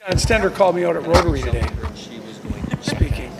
John Stender called me out at Rotary today, speaking.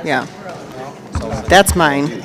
Yeah, that's mine.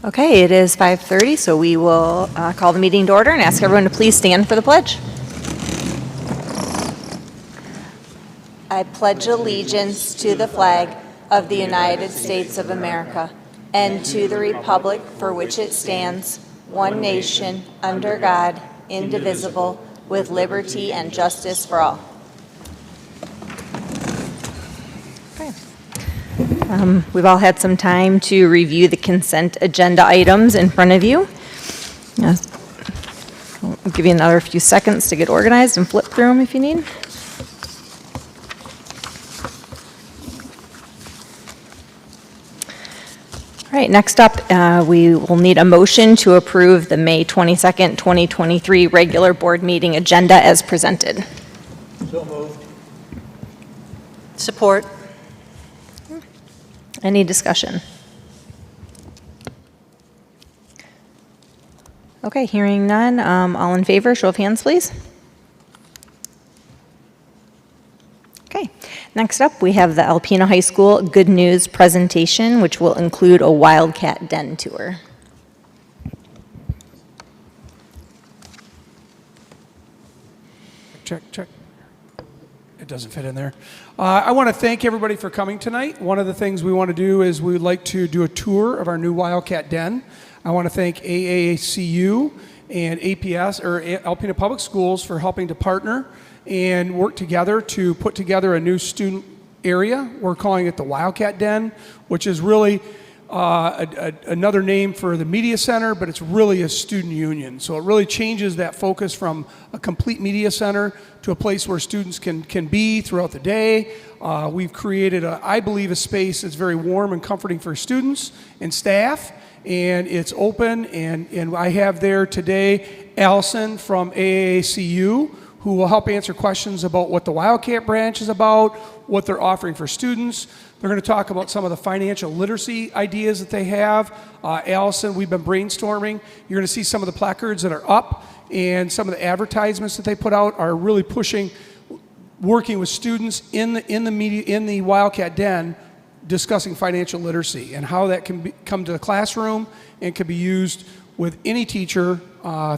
Okay, it is 5:30, so we will call the meeting to order and ask everyone to please stand for the pledge. I pledge allegiance to the flag of the United States of America and to the republic for which it stands, one nation, under God, indivisible, with liberty and justice for all. Okay. We've all had some time to review the consent agenda items in front of you. I'll give you another few seconds to get organized and flip through them if you need. All right, next up, we will need a motion to approve the May 22nd, 2023 regular board meeting agenda as presented. So moved. Support. Any discussion? Okay, hearing none. All in favor, show of hands, please. Okay, next up, we have the Alpena High School Good News presentation, which will include a Wildcat Den tour. Check, check. It doesn't fit in there. I want to thank everybody for coming tonight. One of the things we want to do is we would like to do a tour of our new Wildcat Den. I want to thank AACU and APS, or Alpena Public Schools, for helping to partner and work together to put together a new student area. We're calling it the Wildcat Den, which is really another name for the media center, but it's really a student union. So it really changes that focus from a complete media center to a place where students can be throughout the day. We've created, I believe, a space that's very warm and comforting for students and staff, and it's open, and I have there today Allison from AACU, who will help answer questions about what the Wildcat branch is about, what they're offering for students. They're going to talk about some of the financial literacy ideas that they have. Allison, we've been brainstorming. You're going to see some of the placards that are up, and some of the advertisements that they put out are really pushing, working with students in the Wildcat Den, discussing financial literacy and how that can come to the classroom and can be used with any teacher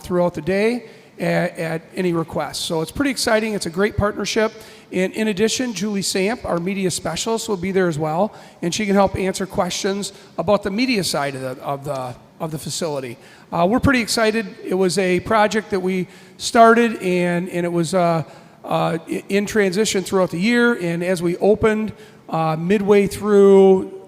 throughout the day at any request. So it's pretty exciting. It's a great partnership. And in addition, Julie Samp, our media specialist, will be there as well, and she can help answer questions about the media side of the facility. We're pretty excited. It was a project that we started, and it was in transition throughout the year. And as we opened midway through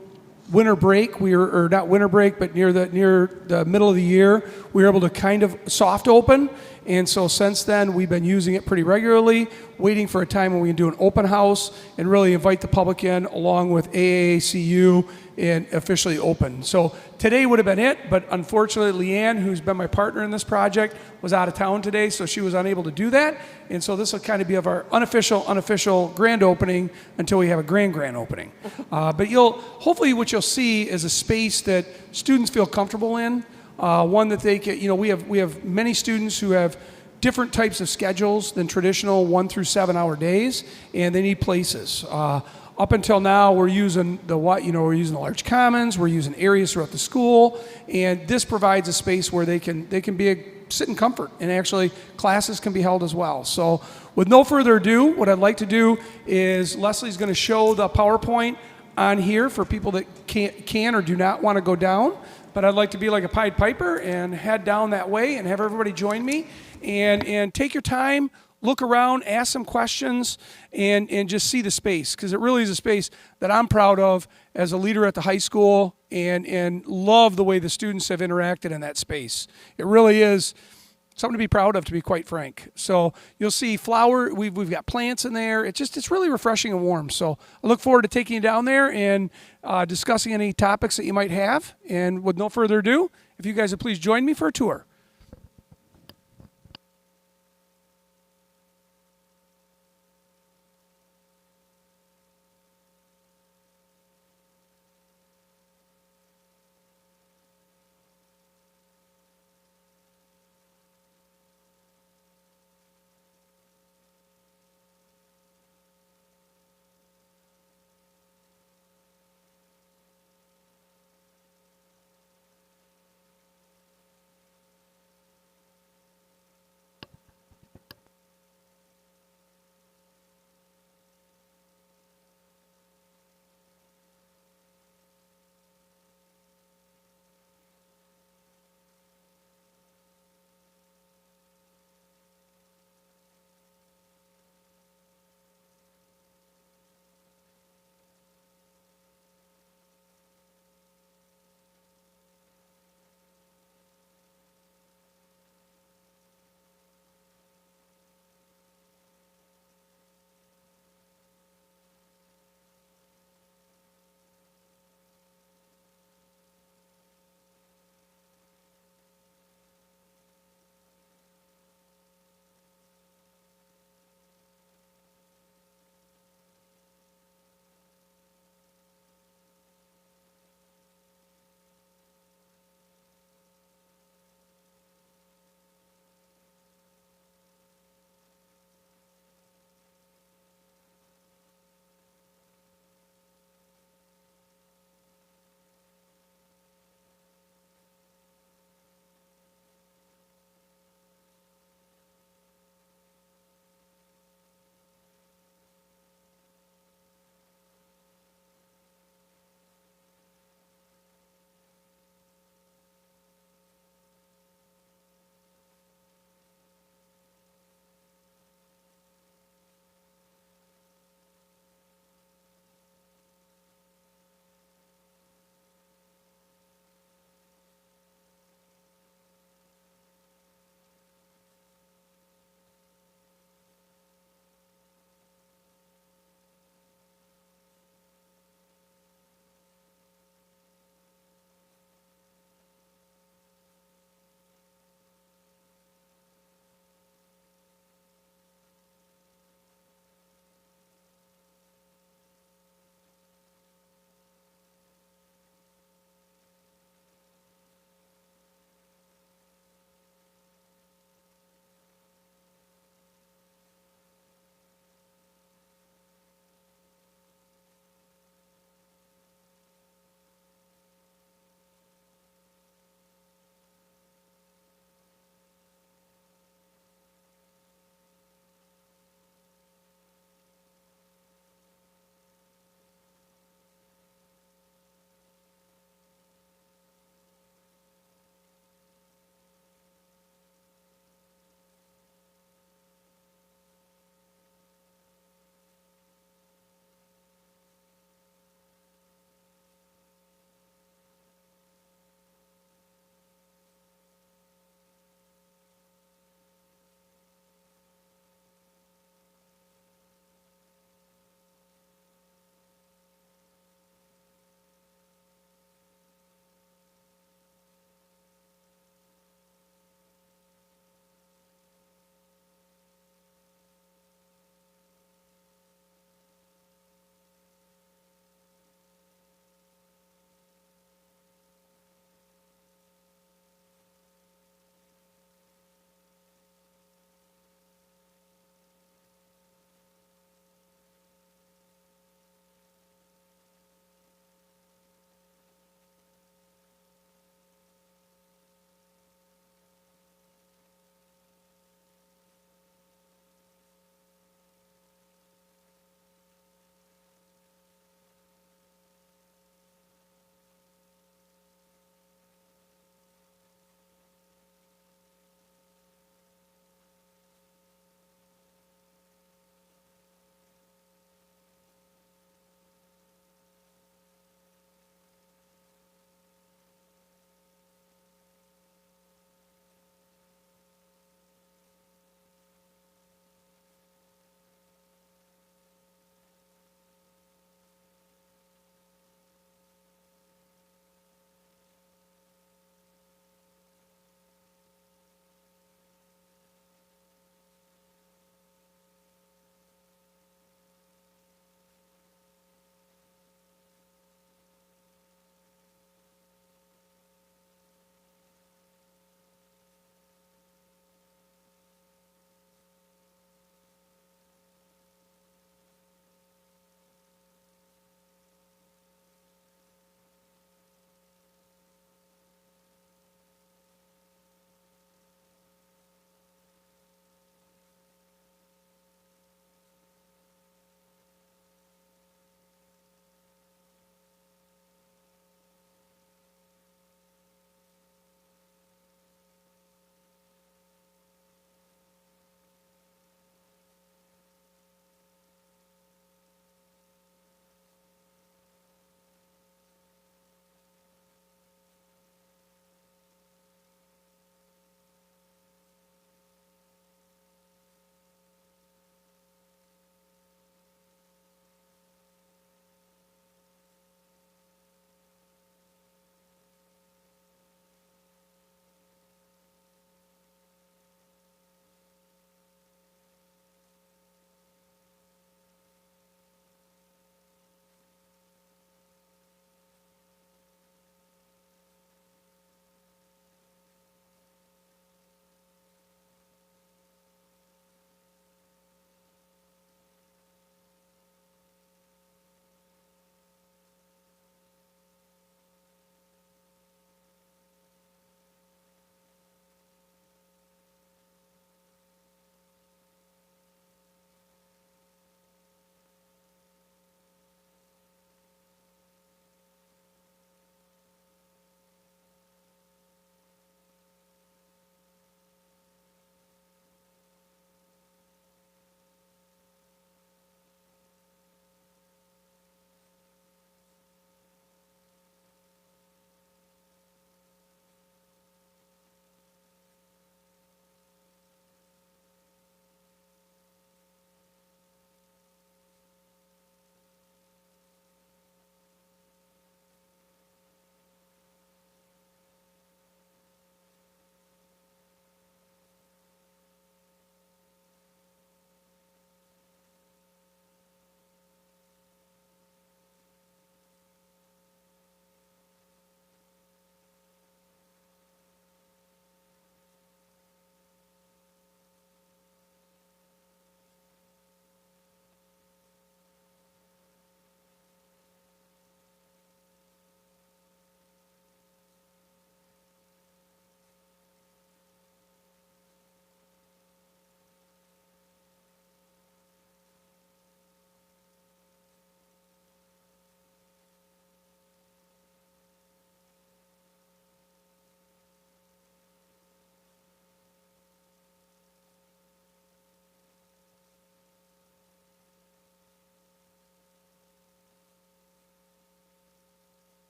winter break, or not winter break, but near the middle of the year, we were able to kind of soft open. And so since then, we've been using it pretty regularly, waiting for a time when we can do an open house and really invite the public in along with AACU and officially open. So today would have been it, but unfortunately, Leanne, who's been my partner in this project, was out of town today, so she was unable to do that. And so this will kind of be of our unofficial grand opening until we have a grand opening. But hopefully what you'll see is a space that students feel comfortable in. One that they can, we have many students who have different types of schedules than traditional 1 through 7 hour days, and they need places. Up until now, we're using the large commons, we're using areas throughout the school, and this provides a space where they can sit in comfort, and actually classes can be held as well. So with no further ado, what I'd like to do is Leslie's going to show the PowerPoint on here for people that can or do not want to go down. But I'd like to be like a Pied Piper and head down that way and have everybody join me and take your time, look around, ask some questions, and just see the space, because it really is a space that I'm proud of as a leader at the high school, and love the way the students have interacted in that space. It really is something to be proud of, to be quite frank. So you'll see we've got plants in there. It's really refreshing and warm. So I look forward to taking you down there and discussing any topics that you might have. And with no further ado, if you guys would please join me for a tour.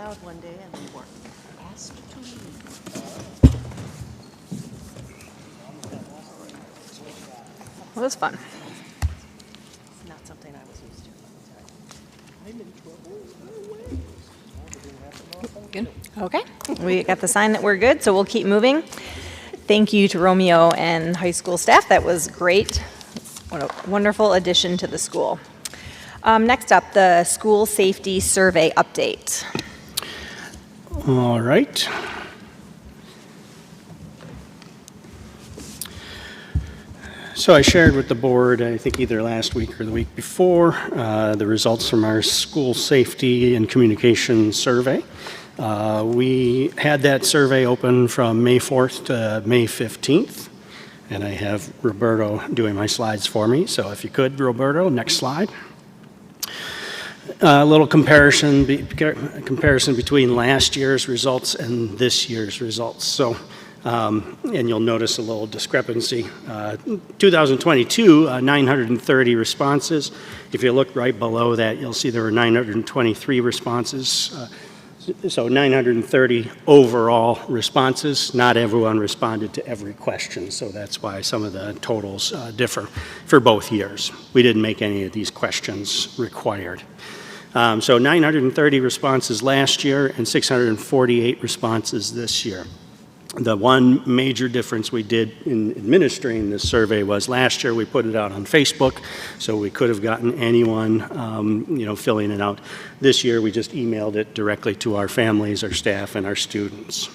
loud one day and we were asked to leave. Well, it was fun. It's not something I was used to. Good. Okay, we got the sign that we're good, so we'll keep moving. Thank you to Romeo and high school staff. That was great. What a wonderful addition to the school. Next up, the school safety survey update. All right. So I shared with the board, I think either last week or the week before, the results from our school safety and communication survey. We had that survey open from May 4th to May 15th, and I have Roberto doing my slides for me. So if you could, Roberto, next slide. A little comparison between last year's results and this year's results. So, and you'll notice a little discrepancy. 2022, 930 responses. If you look right below that, you'll see there were 923 responses. So 930 overall responses. Not everyone responded to every question, so that's why some of the totals differ for both years. We didn't make any of these questions required. So 930 responses last year and 648 responses this year. The one major difference we did in administering this survey was last year we put it out on Facebook, so we could have gotten anyone, filling it out. This year we just emailed it directly to our families, our staff, and our students.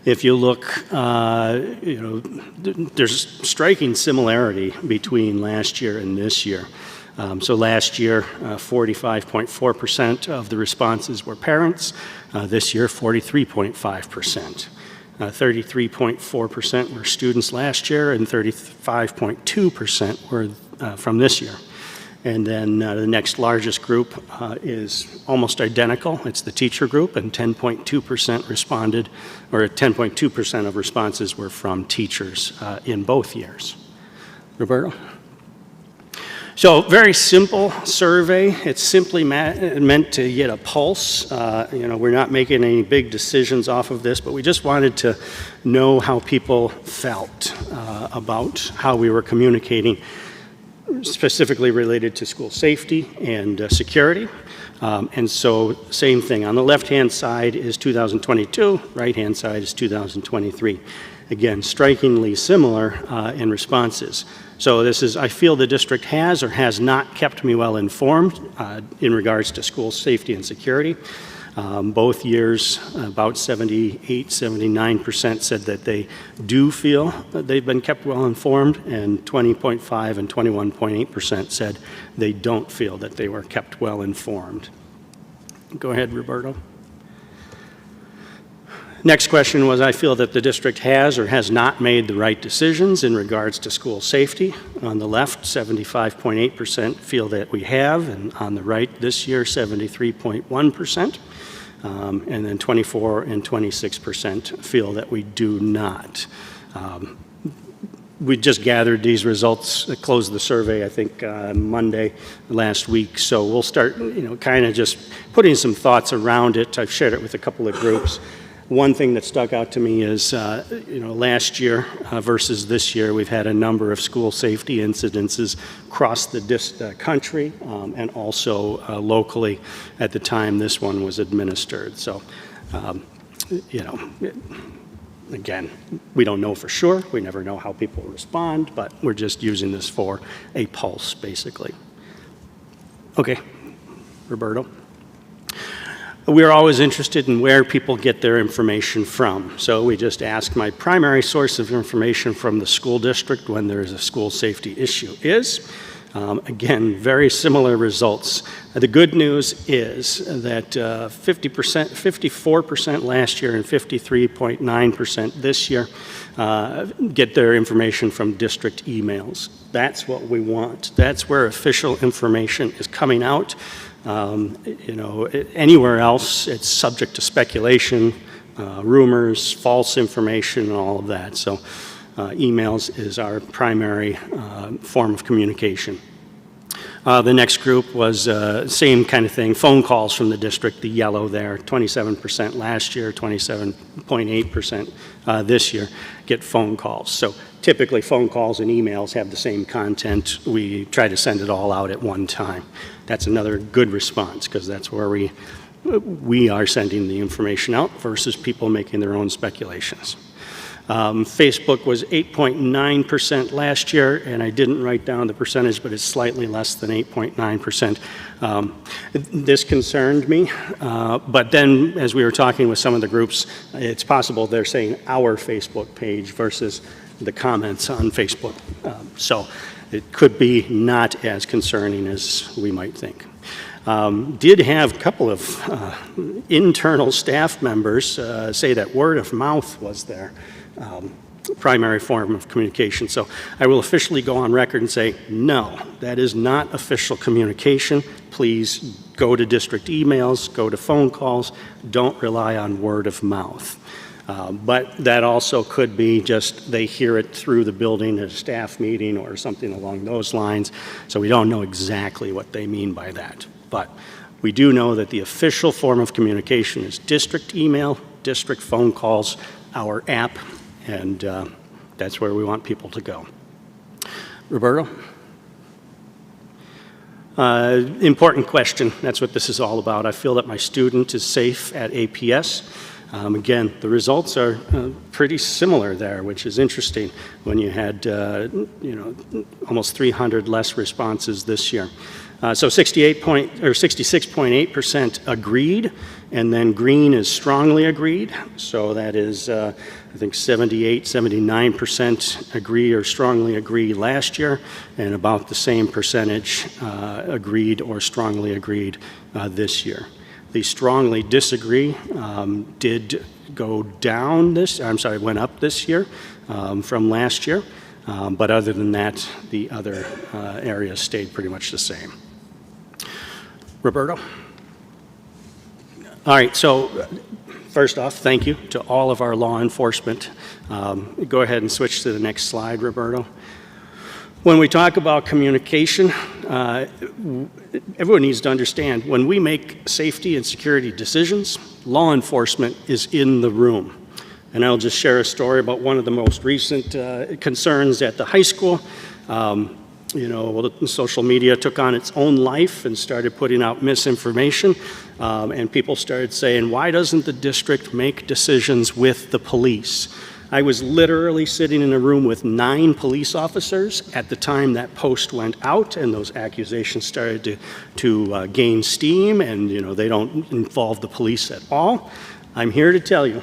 If you look, there's striking similarity between last year and this year. So last year, 45.4% of the responses were parents. This year, 43.5%. 33.4% were students last year, and 35.2% were from this year. And then the next largest group is almost identical. It's the teacher group, and 10.2% responded, or 10.2% of responses were from teachers in both years. Roberto? So very simple survey. It's simply meant to get a pulse. We're not making any big decisions off of this, but we just wanted to know how people felt about how we were communicating, specifically related to school safety and security. And so same thing. On the left-hand side is 2022, right-hand side is 2023. Again, strikingly similar in responses. So this is, I feel the district has or has not kept me well informed in regards to school safety and security. Both years, about 78, 79% said that they do feel that they've been kept well informed, and 20.5 and 21.8% said they don't feel that they were kept well informed. Go ahead, Roberto. Next question was, I feel that the district has or has not made the right decisions in regards to school safety. On the left, 75.8% feel that we have, and on the right this year, 73.1%. And then 24 and 26% feel that we do not. We just gathered these results, closed the survey, I think, Monday last week. So we'll start, kind of just putting some thoughts around it. I've shared it with a couple of groups. One thing that stuck out to me is, last year versus this year, we've had a number of school safety incidences across the country and also locally at the time this one was administered. So, again, we don't know for sure. We never know how people respond, but we're just using this for a pulse, basically. Okay, Roberto. We're always interested in where people get their information from. So we just ask my primary source of information from the school district when there's a school safety issue is. Again, very similar results. The good news is that 54% last year and 53.9% this year get their information from district emails. That's what we want. That's where official information is coming out. Anywhere else, it's subject to speculation, rumors, false information, and all of that. So emails is our primary form of communication. The next group was same kind of thing, phone calls from the district, the yellow there, 27% last year, 27.8% this year get phone calls. So typically phone calls and emails have the same content. We try to send it all out at one time. That's another good response because that's where we are sending the information out versus people making their own speculations. Facebook was 8.9% last year, and I didn't write down the percentage, but it's slightly less than 8.9%. This concerned me, but then as we were talking with some of the groups, it's possible they're saying our Facebook page versus the comments on Facebook. So it could be not as concerning as we might think. Did have a couple of internal staff members say that word of mouth was their primary form of communication. So I will officially go on record and say, no, that is not official communication. Please go to district emails, go to phone calls, don't rely on word of mouth. But that also could be just they hear it through the building at a staff meeting or something along those lines. So we don't know exactly what they mean by that. But we do know that the official form of communication is district email, district phone calls, our app, and that's where we want people to go. Roberto? Important question. That's what this is all about. I feel that my student is safe at APS. Again, the results are pretty similar there, which is interesting when you had almost 300 less responses this year. So 66.8% agreed, and then green is strongly agreed. So that is, I think 79% agree or strongly agree last year, and about the same percentage agreed or strongly agreed this year. The strongly disagree did go down went up this year from last year. But other than that, the other areas stayed pretty much the same. Roberto? All right, so first off, thank you to all of our law enforcement. Go ahead and switch to the next slide, Roberto. When we talk about communication, everyone needs to understand when we make safety and security decisions, law enforcement is in the room. And I'll just share a story about one of the most recent concerns at the high school. Social media took on its own life and started putting out misinformation. And people started saying, why doesn't the district make decisions with the police? I was literally sitting in a room with 9 police officers at the time that post went out, and those accusations started to gain steam, and they don't involve the police at all. I'm here to tell you,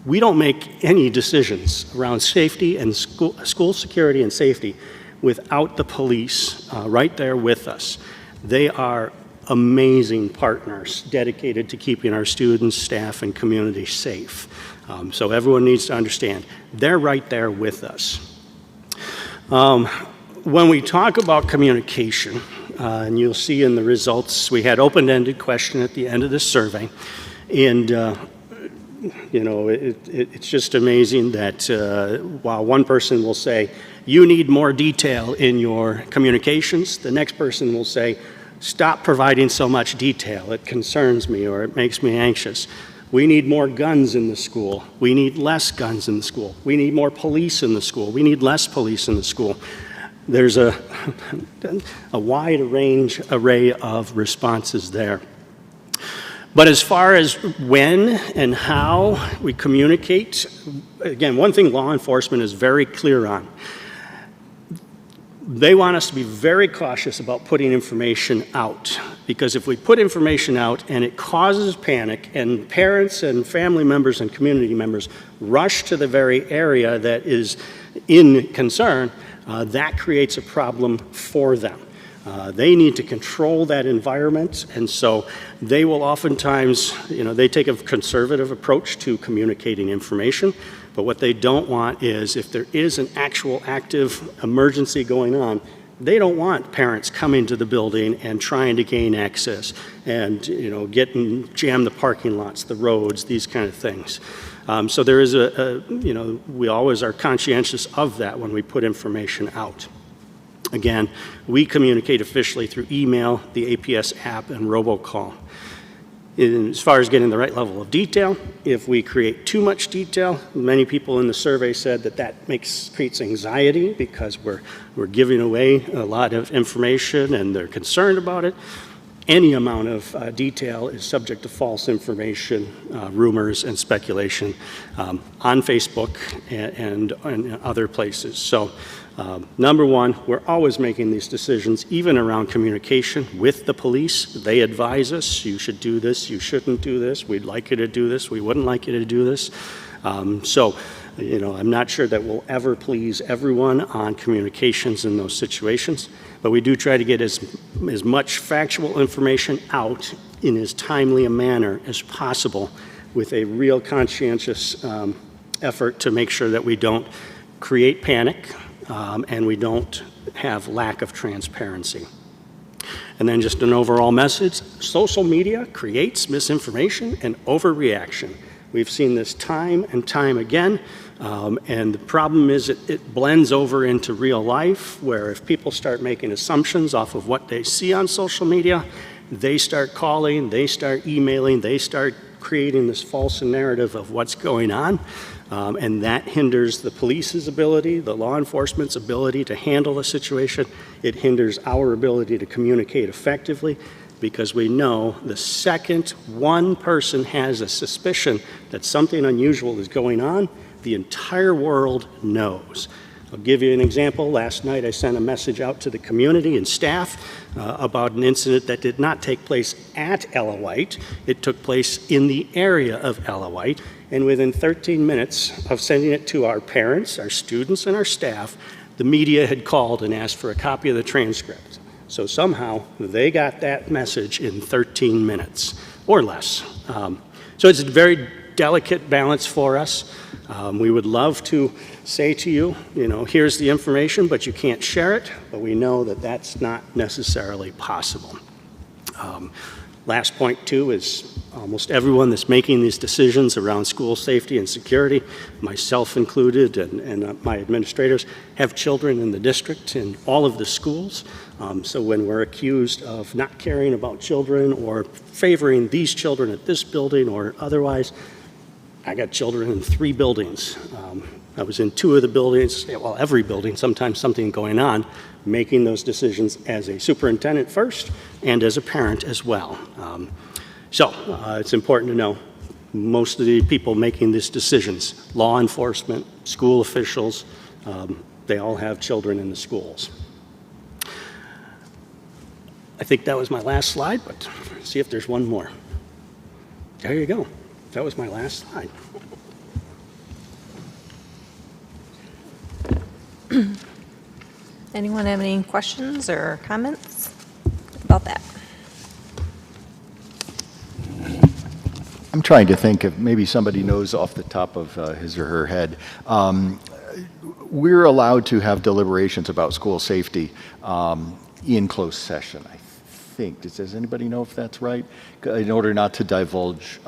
we don't make any decisions around safety and school security and safety without the police right there with us. They are amazing partners dedicated to keeping our students, staff, and community safe. So everyone needs to understand, they're right there with us. When we talk about communication, and you'll see in the results, we had open-ended question at the end of this survey, and it's just amazing that while one person will say, you need more detail in your communications, the next person will say, stop providing so much detail, it concerns me or it makes me anxious. We need more guns in the school. We need less guns in the school. We need more police in the school. We need less police in the school. There's a wide array of responses there. But as far as when and how we communicate, again, one thing law enforcement is very clear on. They want us to be very cautious about putting information out, because if we put information out and it causes panic and parents and family members and community members rush to the very area that is in concern, that creates a problem for them. They need to control that environment, and so they will oftentimes, they take a conservative approach to communicating information, but what they don't want is, if there is an actual active emergency going on, they don't want parents coming to the building and trying to gain access and, jam the parking lots, the roads, these kind of things. So there is we always are conscientious of that when we put information out. Again, we communicate officially through email, the APS app, and robocall. As far as getting the right level of detail, if we create too much detail, many people in the survey said that creates anxiety because we're giving away a lot of information and they're concerned about it. Any amount of detail is subject to false information, rumors, and speculation on Facebook and other places. So, number one, we're always making these decisions, even around communication with the police. They advise us, you should do this, you shouldn't do this, we'd like you to do this, we wouldn't like you to do this. I'm not sure that we'll ever please everyone on communications in those situations, but we do try to get as much factual information out in as timely a manner as possible with a real conscientious effort to make sure that we don't create panic and we don't have lack of transparency. And then just an overall message, social media creates misinformation and overreaction. We've seen this time and time again, and the problem is it blends over into real life, where if people start making assumptions off of what they see on social media, they start calling, they start emailing, they start creating this false narrative of what's going on, and that hinders the police's ability, the law enforcement's ability to handle the situation. It hinders our ability to communicate effectively, because we know the second one person has a suspicion that something unusual is going on, the entire world knows. I'll give you an example. Last night I sent a message out to the community and staff about an incident that did not take place at Ella White. It took place in the area of Ella White, and within 13 minutes of sending it to our parents, our students, and our staff, the media had called and asked for a copy of the transcript. So somehow they got that message in 13 minutes or less. So it's a very delicate balance for us. We would love to say to you, here's the information, but you can't share it. But we know that that's not necessarily possible. Last point, too, is almost everyone that's making these decisions around school safety and security, myself included and my administrators, have children in the district in all of the schools. So when we're accused of not caring about children or favoring these children at this building or otherwise, I got children in 3 buildings. I was in 2 of the buildings, well, every building, sometimes something going on, making those decisions as a superintendent first and as a parent as well. So it's important to know most of the people making these decisions, law enforcement, school officials, they all have children in the schools. I think that was my last slide, but see if there's one more. There you go. That was my last slide. Anyone have any questions or comments about that? I'm trying to think if maybe somebody knows off the top of his or her head. We're allowed to have deliberations about school safety in closed session, I think. Does anybody know if that's right? In order not to divulge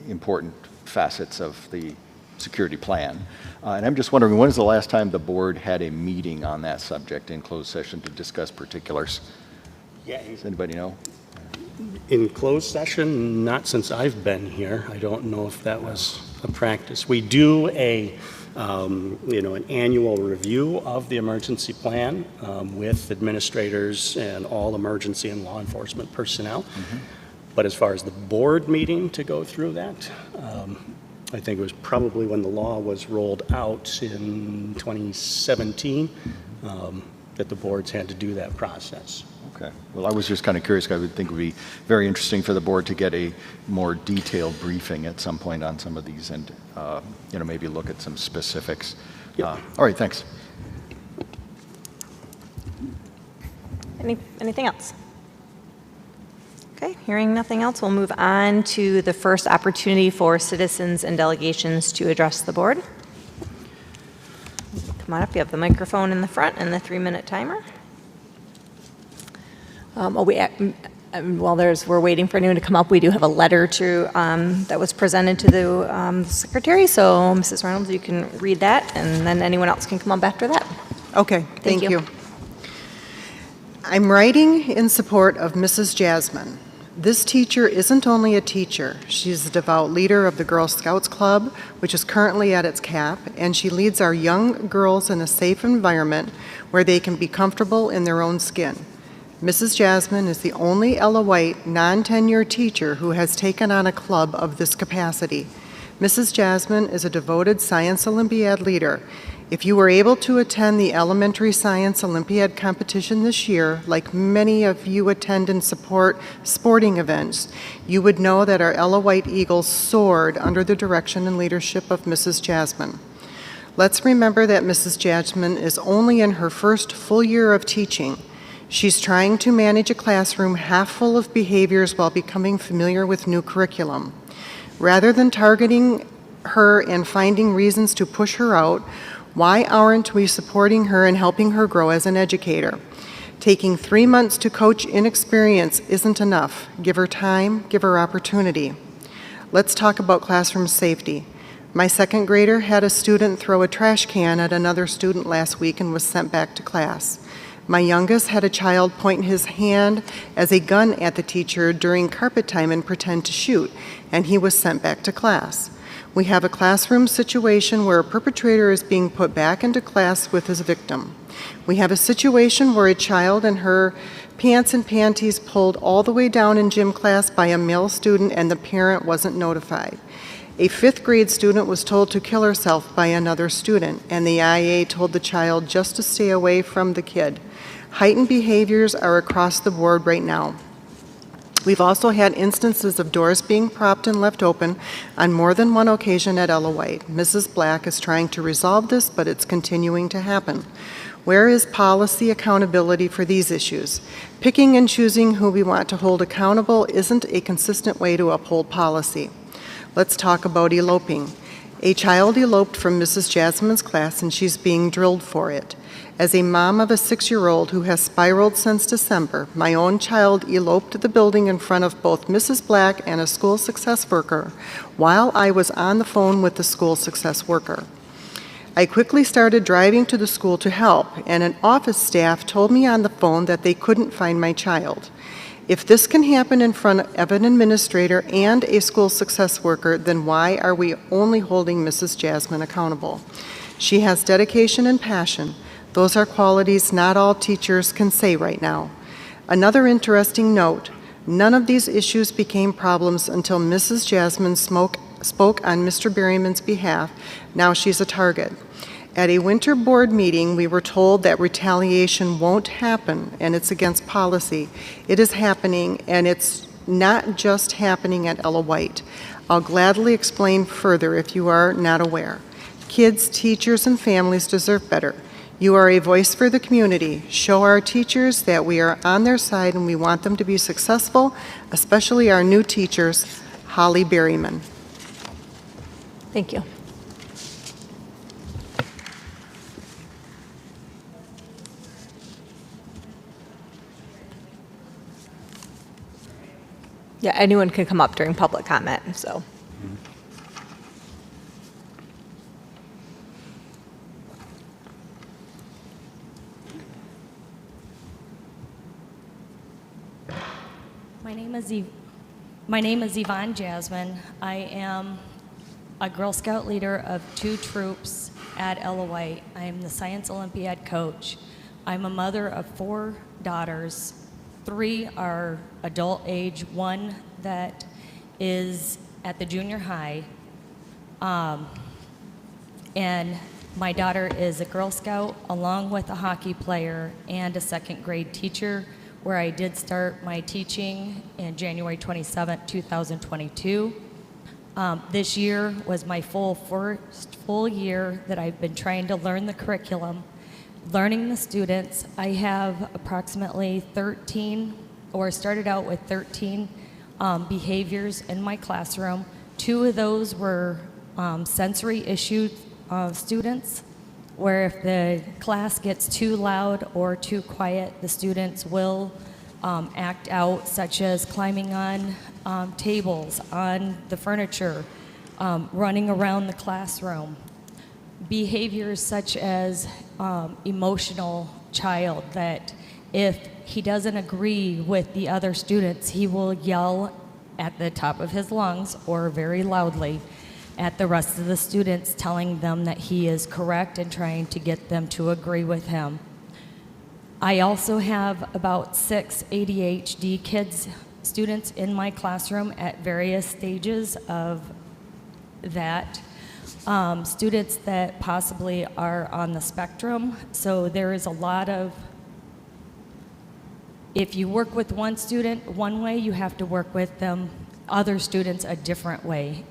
important facets of the security plan. And I'm just wondering, when is the last time the board had a meeting on that subject in closed session to discuss particulars? Yeah. Does anybody know? In closed session, not since I've been here. I don't know if that was a practice. We do an annual review of the emergency plan with administrators and all emergency and law enforcement personnel. Mm-hmm. But as far as the board meeting to go through that, I think it was probably when the law was rolled out in 2017 that the boards had to do that process. Okay. Well, I was just kind of curious. I would think it would be very interesting for the board to get a more detailed briefing at some point on some of these and, maybe look at some specifics. Yep. All right, thanks. Anything else? Okay, hearing nothing else, we'll move on to the first opportunity for citizens and delegations to address the board. Come on up, you have the microphone in the front and the 3-minute timer. While we're waiting for anyone to come up, we do have a letter that was presented to the secretary. So, Mrs. Reynolds, you can read that, and then anyone else can come up after that. Okay, thank you. I'm writing in support of Mrs. Jasmine. This teacher isn't only a teacher, she's a devout leader of the Girl Scouts Club, which is currently at its cap, and she leads our young girls in a safe environment where they can be comfortable in their own skin. Mrs. Jasmine is the only Ella White non-tenure teacher who has taken on a club of this capacity. Mrs. Jasmine is a devoted Science Olympiad leader. If you were able to attend the Elementary Science Olympiad competition this year, like many of you attend and support sporting events, you would know that our Ella White Eagles soared under the direction and leadership of Mrs. Jasmine. Let's remember that Mrs. Jasmine is only in her first full year of teaching. She's trying to manage a classroom half full of behaviors while becoming familiar with new curriculum. Rather than targeting her and finding reasons to push her out, why aren't we supporting her and helping her grow as an educator? Taking 3 months to coach inexperience isn't enough. Give her time, give her opportunity. Let's talk about classroom safety. My second grader had a student throw a trash can at another student last week and was sent back to class. My youngest had a child point his hand as a gun at the teacher during carpet time and pretend to shoot, and he was sent back to class. We have a classroom situation where a perpetrator is being put back into class with his victim. We have a situation where a child and her pants and panties pulled all the way down in gym class by a male student and the parent wasn't notified. A 5th grade student was told to kill herself by another student, and the IA told the child just to stay away from the kid. Heightened behaviors are across the board right now. We've also had instances of doors being propped and left open on more than one occasion at Ella White. Mrs. Black is trying to resolve this, but it's continuing to happen. Where is policy accountability for these issues? Picking and choosing who we want to hold accountable isn't a consistent way to uphold policy. Let's talk about eloping. A child eloped from Mrs. Jasmine's class and she's being drilled for it. As a mom of a 6-year-old who has spiraled since December, my own child eloped the building in front of both Mrs. Black and a school success worker while I was on the phone with the school success worker. I quickly started driving to the school to help, and an office staff told me on the phone that they couldn't find my child. If this can happen in front of an administrator and a school success worker, then why are we only holding Mrs. Jasmine accountable? She has dedication and passion. Those are qualities not all teachers can say right now. Another interesting note, none of these issues became problems until Mrs. Jasmine spoke on Mr. Berryman's behalf. Now she's a target. At a winter board meeting, we were told that retaliation won't happen and it's against policy. It is happening, and it's not just happening at Ella White. I'll gladly explain further if you are not aware. Kids, teachers, and families deserve better. You are a voice for the community. Show our teachers that we are on their side and we want them to be successful, especially our new teachers, Holly Berryman. Thank you. Yeah, anyone can come up during public comment, so. My name is Yvonne Jasmine. I am a Girl Scout leader of 2 troops at Ella White. I am the Science Olympiad coach. I'm a mother of 4 daughters. 3 are adult age, 1 that is at the junior high. And my daughter is a Girl Scout along with a hockey player and a 2nd grade teacher, where I did start my teaching in January 27, 2022. This year was my first full year that I've been trying to learn the curriculum, learning the students. I have approximately 13, or started out with 13 behaviors in my classroom. 2 of those were sensory issued students, where if the class gets too loud or too quiet, the students will act out, such as climbing on tables, on the furniture, running around the classroom. Behaviors such as emotional child that If he doesn't agree with the other students, he will yell at the top of his lungs or very loudly at the rest of the students, telling them that he is correct and trying to get them to agree with him. I also have about 6 ADHD students in my classroom at various stages of that. Students that possibly are on the spectrum. So there is a lot of, if you work with one student one way, you have to work with them, other students, a different way.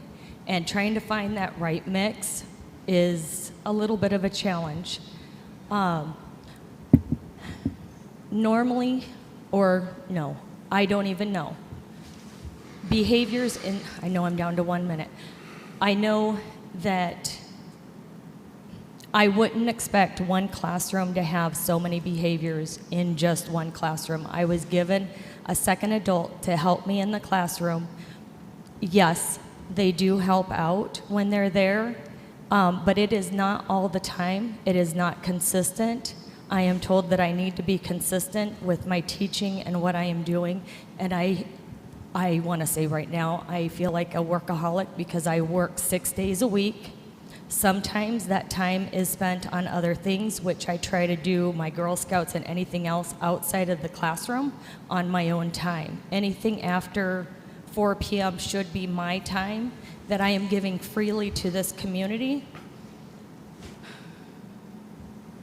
And trying to find that right mix is a little bit of a challenge. Normally, or no, I don't even know. Behaviors in, I know I'm down to 1 minute. I know that I wouldn't expect one classroom to have so many behaviors in just one classroom. I was given a second adult to help me in the classroom. Yes, they do help out when they're there, but it is not all the time. It is not consistent. I am told that I need to be consistent with my teaching and what I am doing, and I want to say right now, I feel like a workaholic because I work 6 days a week. Sometimes that time is spent on other things, which I try to do my Girl Scouts and anything else outside of the classroom on my own time. Anything after 4 p.m. should be my time that I am giving freely to this community.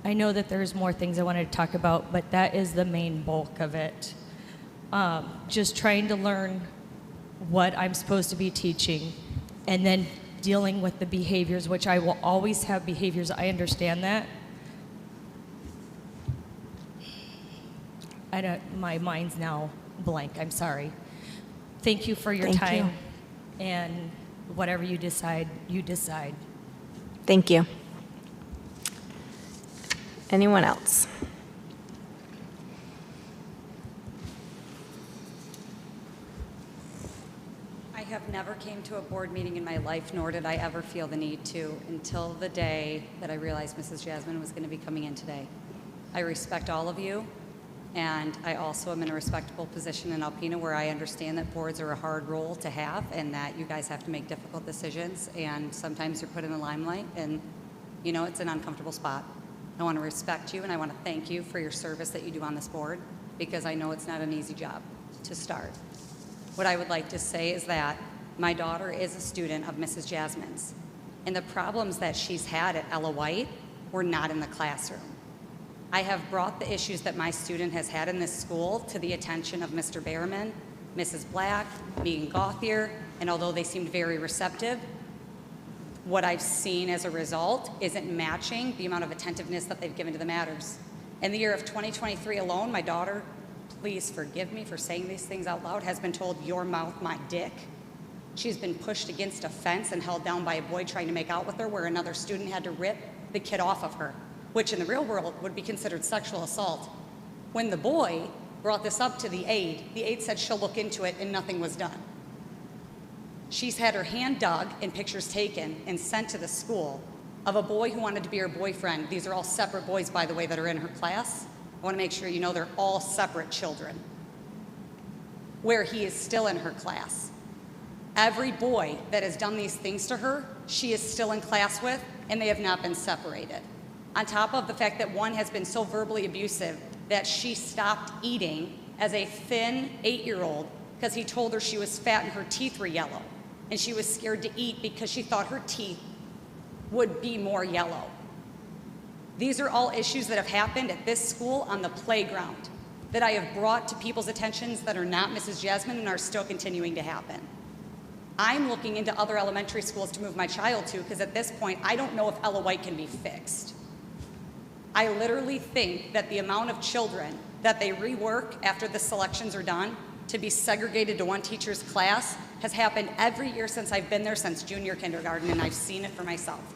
I know that there's more things I wanted to talk about, but that is the main bulk of it. Just trying to learn what I'm supposed to be teaching, and then dealing with the behaviors, which I will always have behaviors. I understand that. My mind's now blank. I'm sorry. Thank you for your time. And whatever you decide, you decide. Thank you. Anyone else? I have never came to a board meeting in my life, nor did I ever feel the need to, until the day that I realized Mrs. Jasmine was going to be coming in today. I respect all of you, and I also am in a respectable position in Alpena where I understand that boards are a hard role to have and that you guys have to make difficult decisions, and sometimes you're put in the limelight, and you know it's an uncomfortable spot. I want to respect you, and I want to thank you for your service that you do on this board, because I know it's not an easy job to start. What I would like to say is that my daughter is a student of Mrs. Jasmine's, and the problems that she's had at Ella White were not in the classroom. I have brought the issues that my student has had in this school to the attention of Mr. Behrman, Mrs. Black, Megan Gauthier, and although they seemed very receptive, what I've seen as a result isn't matching the amount of attentiveness that they've given to the matters. In the year of 2023 alone, my daughter, please forgive me for saying these things out loud, has been told, "Your mouth, my dick." She's been pushed against a fence and held down by a boy trying to make out with her, where another student had to rip the kid off of her, which in the real world would be considered sexual assault. When the boy brought this up to the aide said she'll look into it, and nothing was done. She's had her hand dug and pictures taken and sent to the school of a boy who wanted to be her boyfriend. These are all separate boys, by the way, that are in her class. I want to make sure you know they're all separate children, where he is still in her class. Every boy that has done these things to her, she is still in class with, and they have not been separated. On top of the fact that one has been so verbally abusive that she stopped eating as a thin 8-year-old because he told her she was fat and her teeth were yellow, and she was scared to eat because she thought her teeth would be more yellow. These are all issues that have happened at this school on the playground that I have brought to people's attentions that are not Mrs. Jasmine and are still continuing to happen. I'm looking into other elementary schools to move my child to, because at this point, I don't know if Ella White can be fixed. I literally think that the amount of children that they rework after the selections are done to be segregated to one teacher's class has happened every year since I've been there, since junior kindergarten, and I've seen it for myself.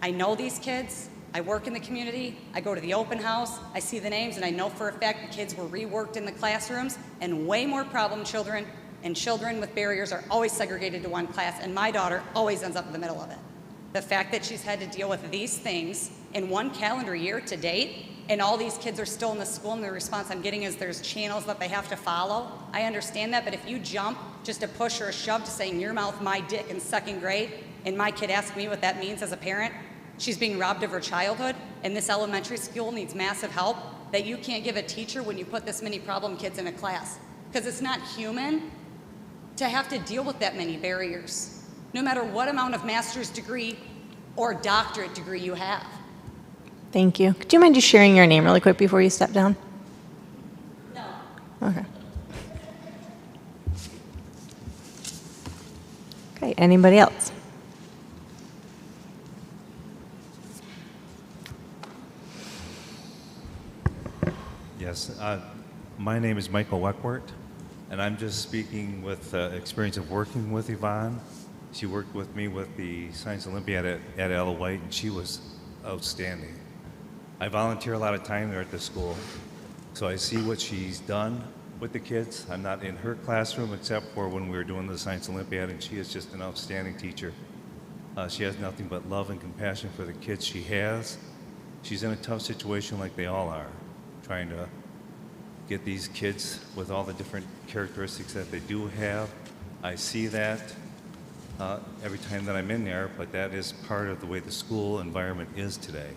I know these kids. I work in the community, I go to the open house, I see the names, and I know for a fact the kids were reworked in the classrooms, and way more problem children and children with barriers are always segregated to one class, and my daughter always ends up in the middle of it. The fact that she's had to deal with these things in one calendar year to date and all these kids are still in the school, and the response I'm getting is there's channels that they have to follow. I understand that, but if you jump just a push or a shove to saying your mouth, my dick in second grade, and my kid asks me what that means as a parent, she's being robbed of her childhood, and this elementary school needs massive help that you can't give a teacher when you put this many problem kids in a class. Because it's not human to have to deal with that many barriers, no matter what amount of master's degree or doctorate degree you have. Thank you. Do you mind just sharing your name really quick before you step down? No. Okay. Okay, anybody else? Yes, my name is Michael Weckworth, and I'm just speaking with experience of working with Yvonne. She worked with me with the Science Olympiad at Ella White, and she was outstanding. I volunteer a lot of time there at the school, so I see what she's done with the kids. I'm not in her classroom except for when we were doing the Science Olympiad, and she is just an outstanding teacher. She has nothing but love and compassion for the kids she has. She's in a tough situation like they all are, trying to get these kids with all the different characteristics that they do have. I see that every time that I'm in there, but that is part of the way the school environment is today.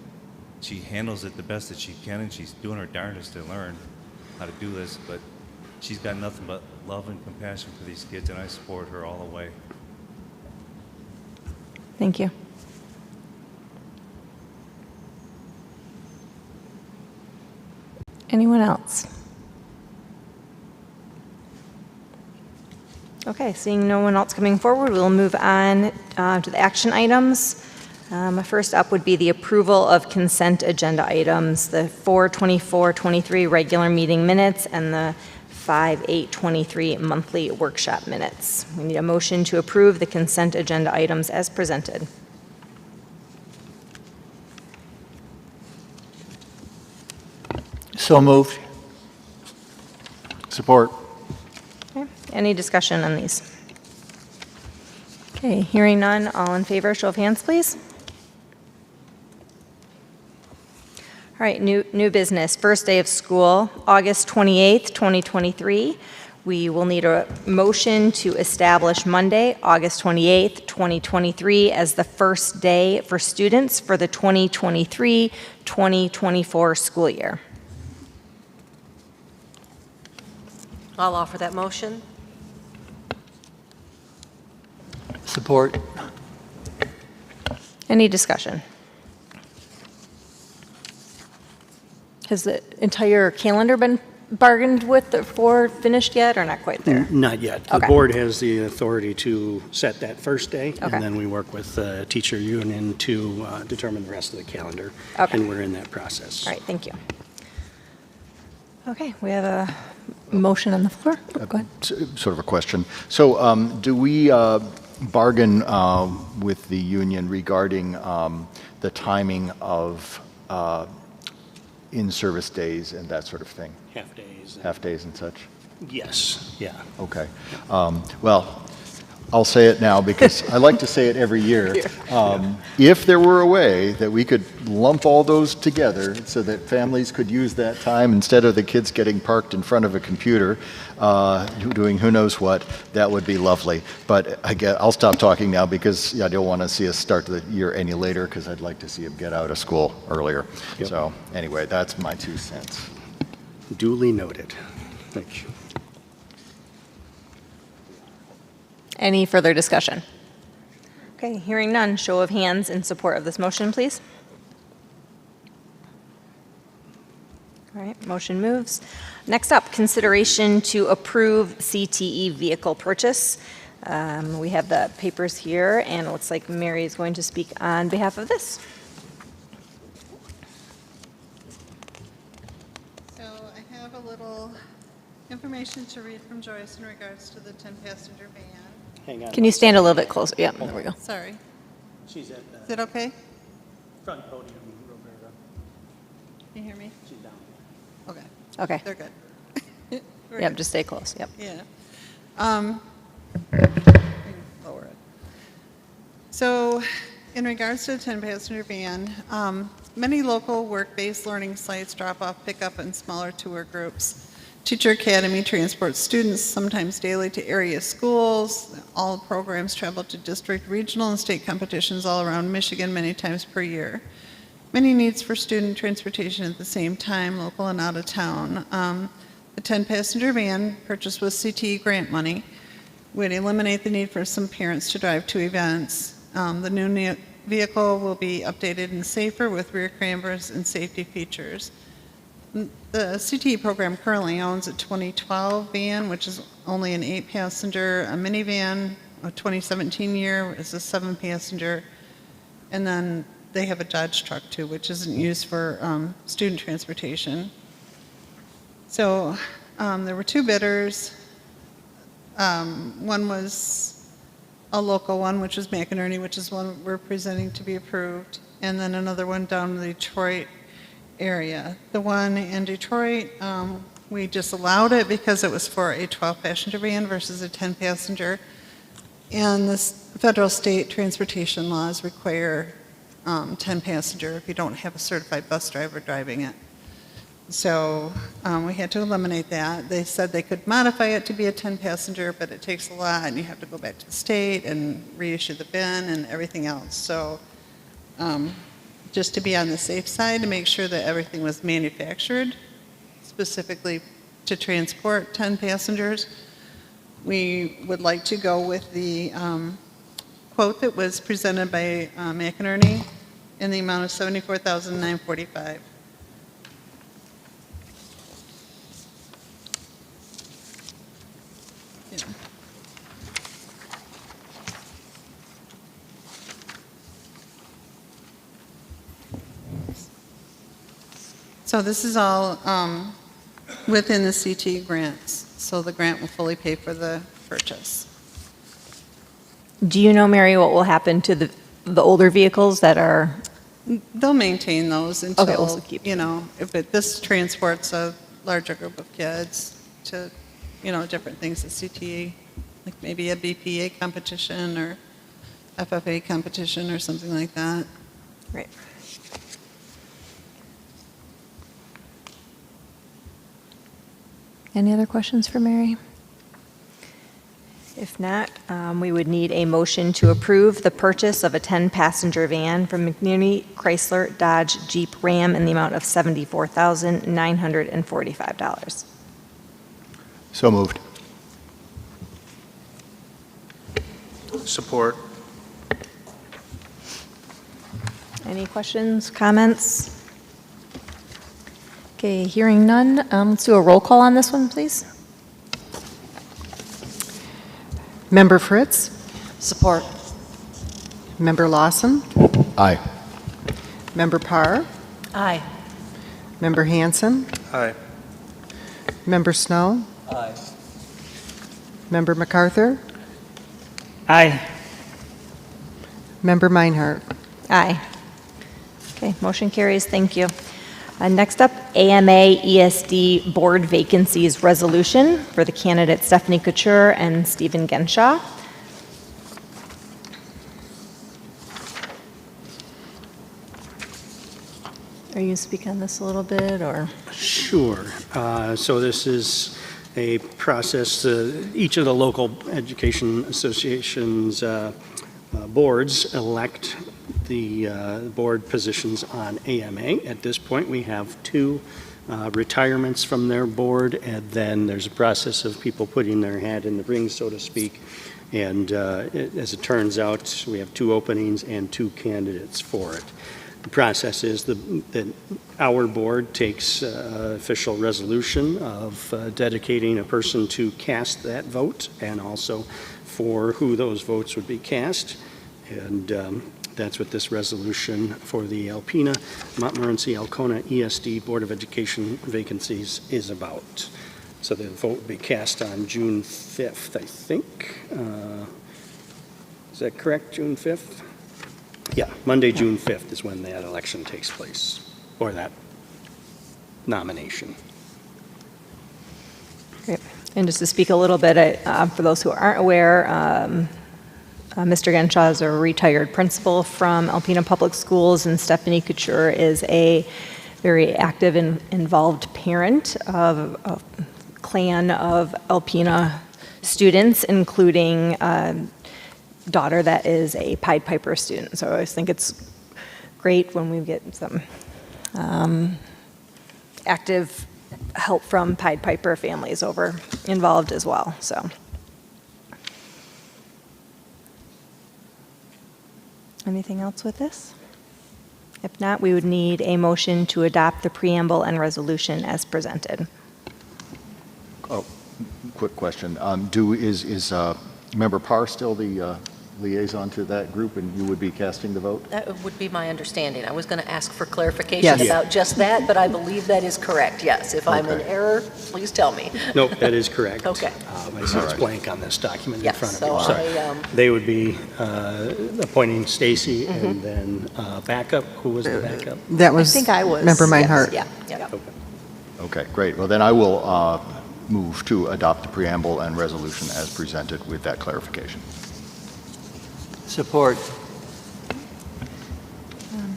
She handles it the best that she can, and she's doing her darndest to learn how to do this, but she's got nothing but love and compassion for these kids, and I support her all the way. Thank you. Anyone else? Okay, seeing no one else coming forward, we'll move on to the action items. First up would be the approval of consent agenda items, the 4/24/23 regular meeting minutes and the 5/8/23 monthly workshop minutes. We need a motion to approve the consent agenda items as presented. So moved. Support. Okay, any discussion on these? Okay, hearing none, all in favor, show of hands, please. All right, new business, first day of school, August 28th, 2023. We will need a motion to establish Monday, August 28th, 2023 as the first day for students for the 2023-2024 school year. I'll offer that motion. Support. Any discussion? Has the entire calendar been bargained with for finished yet, or not quite there? Not yet. The Okay. board has the authority to set that first day, Okay. and then we work with the teacher union to determine the rest of the calendar. Okay. And we're in that process. All right, thank you. Okay, we have a motion on the floor. Go ahead. Sort of a question. So do we bargain with the union regarding the timing of in-service days and that sort of thing? Half days. Half days and such? Yes, yeah. Okay. Well, I'll say it now because I like to say it every year. If there were a way that we could lump all those together so that families could use that time instead of the kids getting parked in front of a computer doing who knows what, that would be lovely. But I'll stop talking now because I don't want to see us start the year any later because I'd like to see them get out of school earlier. Yep. So anyway, that's my 2 cents. Duly noted. Thank you. Any further discussion? Okay, hearing none, show of hands in support of this motion, please. All right, motion moves. Next up, consideration to approve CTE vehicle purchase. We have the papers here, and it looks like Mary is going to speak on behalf of this. So I have a little information to read from Joyce in regards to the 10-passenger van. Hang on. Can you stand a little bit closer? Yeah, there we go. Sorry. She's at Is it okay? front podium, Roberta. Can you hear me? She's down. Okay, Okay. they're good. We're Yep, good. just stay close, yep. Yeah. Lower it. So In regards to the 10-passenger van, many local work-based learning sites drop off pickup in smaller tour groups. Teacher Academy transports students, sometimes daily, to area schools. All programs travel to district, regional, and state competitions all around Michigan many times per year. Many needs for student transportation at the same time, local and out of town. The 10-passenger van, purchased with CTE grant money, would eliminate the need for some parents to drive to events. The new vehicle will be updated and safer with rear cameras and safety features. The CTE program currently owns a 2012 van, which is only an 8-passenger, a minivan, a 2017 year is a 7-passenger, and then they have a Dodge truck too, which isn't used for student transportation. So there were 2 bidders. One was a local one, which was McInerney, which is one we're presenting to be approved, and then another one down in the Detroit area. The one in Detroit, we just allowed it because it was for a 12-passenger van versus a 10-passenger, and the federal state transportation laws require 10-passenger if you don't have a certified bus driver driving it. So we had to eliminate that. They said they could modify it to be a 10-passenger, but it takes a lot, and you have to go back to the state and reissue the bin and everything else. So just to be on the safe side, to make sure that everything was manufactured specifically to transport 10 passengers, we would like to go with the quote that was presented by McInerney in the amount of $74,945. So this is all within the CT grants, so the grant will fully pay for the purchase. Do you know, Mary, what will happen to the older vehicles that are? They'll maintain those until, Okay, we'll keep you know, if this transports a larger group of kids to, you know, different things at CTE, like maybe a BPA competition or FFA competition or something like that. Right. Any other questions for Mary? If not, we would need a motion to approve the purchase of a 10-passenger van from McNerney Chrysler Dodge Jeep Ram in the amount of $74,945. So moved. Support. Any questions, comments? Okay, hearing none, let's do a roll call on this one, please. Member Fritz? Support. Member Lawson? Aye. Member Parr? Aye. Member Hanson? Aye. Member Snow? Aye. Member MacArthur? Aye. Member Meinhardt? Aye. Okay, motion carries, thank you. Next up, AMA ESD Board Vacancies Resolution for the candidates Stephanie Couture and Stephen Genshaw. Are you speaking on this a little bit, or? Sure. So this is a process, each of the local education associations boards elect the board positions on AMA. At this point, we have 2 retirements from their board, and then there's a process of people putting their hat in the ring, so to speak. And as it turns out, we have 2 openings and 2 candidates for it. The process is that our board takes official resolution of dedicating a person to cast that vote, and also for who those votes would be cast. And that's what this resolution for the Alpena, Montmorency, Alcona ESD Board of Education vacancies is about. So the vote will be cast on June 5th, I think. Is that correct, June 5th? Yeah, Monday, June 5th is when that election takes place, or that nomination. Great. And just to speak a little bit, for those who aren't aware, Mr. Genshaw is a retired principal from Alpena Public Schools, and Stephanie Couture is a very active and involved parent of a clan of Alpena students, including a daughter that is a Pied Piper student. So I always think it's great when we get some active help from Pied Piper families involved as well. So. Anything else with this? If not, we would need a motion to adopt the preamble and resolution as presented. Oh, quick question. Is Member Parr still the liaison to that group, and you would be casting the vote? That would be my understanding. I was going to ask for clarification Yes. about just that, but I believe that is correct, yes. If I'm in Okay. error, please tell me. Nope, that is correct. Okay. I see it's blank on this document in Yes, front of so you. So I, they would be appointing Stacy and then backup. Who was the backup? That I was think I was. Member yes, Meinhardt. Yeah. Okay, great. Well, then I will move to adopt the preamble and resolution as presented with that clarification. Support.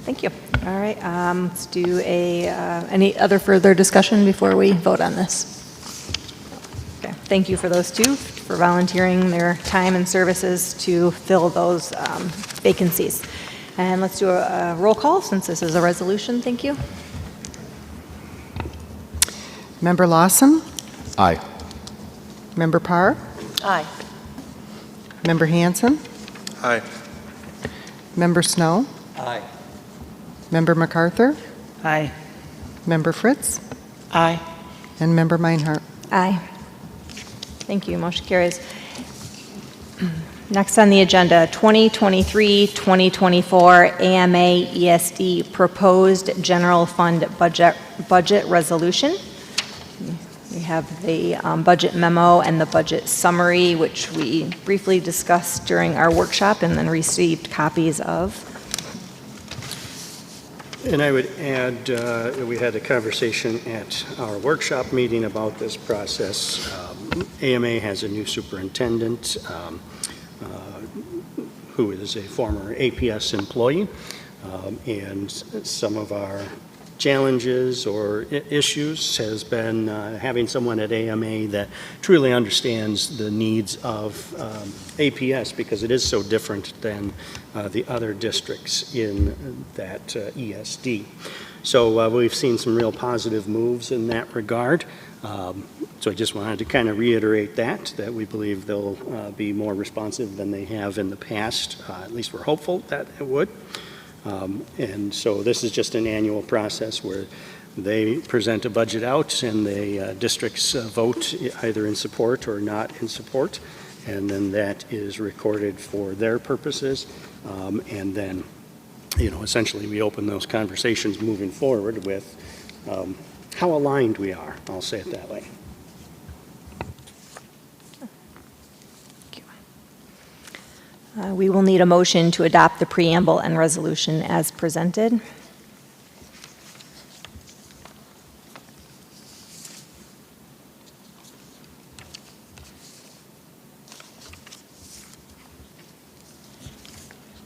Thank you. All right, let's do any other further discussion before we vote on this? Okay, thank you for those two for volunteering their time and services to fill those vacancies. And let's do a roll call since this is a resolution. Thank you. Member Lawson, Aye. Member Parr, Aye. Member Hanson, Aye. Member Snow, Aye. Member MacArthur, Aye. Member Fritz, Aye. and Member Meinhardt. Aye. Thank you. Motion carries. Next on the agenda, 2023-2024 AMA ESD Proposed General Fund Budget Resolution. We have the budget memo and the budget summary, which we briefly discussed during our workshop and then received copies of. And I would add, we had a conversation at our workshop meeting about this process. AMA has a new superintendent who is a former APS employee, and some of our challenges or issues has been having someone at AMA that truly understands the needs of APS, because it is so different than the other districts in that ESD. So we've seen some real positive moves in that regard. So I just wanted to kind of reiterate that we believe they'll be more responsive than they have in the past. At least we're hopeful that it would. And so this is just an annual process where they present a budget out and the districts vote either in support or not in support. And then that is recorded for their purposes. And then, essentially we open those conversations moving forward with how aligned we are. I'll say it that way. We will need a motion to adopt the preamble and resolution as presented.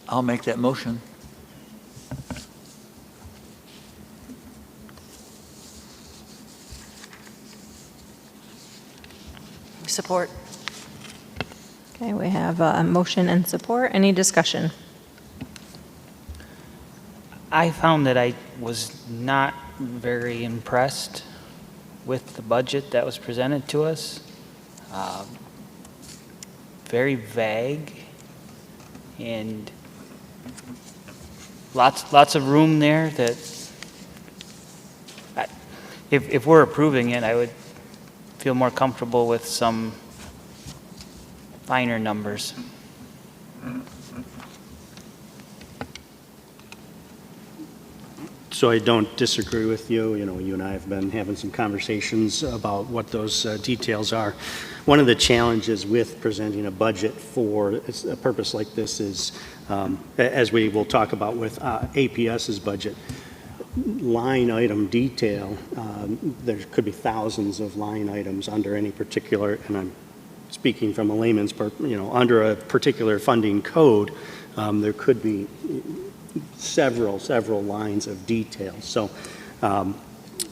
I'll make that motion. Support. Okay, we have a motion and support. Any discussion? I found that I was not very impressed with the budget that was presented to us. Very vague and lots of room there that if we're approving it, I would feel more comfortable with some finer numbers. So I don't disagree with you. You and I have been having some conversations about what those details are. One of the challenges with presenting a budget for a purpose like this is, as we will talk about with APS's budget, line item detail, there could be thousands of line items under any particular, and I'm speaking from a layman's, under a particular funding code, there could be several lines of detail. So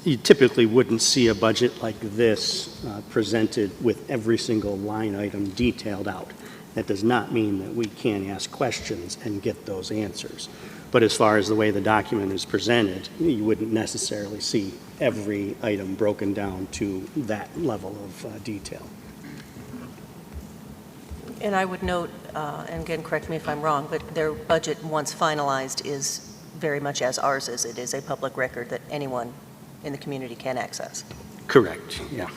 you typically wouldn't see a budget like this presented with every single line item detailed out. That does not mean that we can't ask questions and get those answers. But as far as the way the document is presented, you wouldn't necessarily see every item broken down to that level of detail. And I would note, and again, correct me if I'm wrong, but their budget, once finalized, is very much as ours is. It is a public record that anyone in the community can access. Correct, yeah.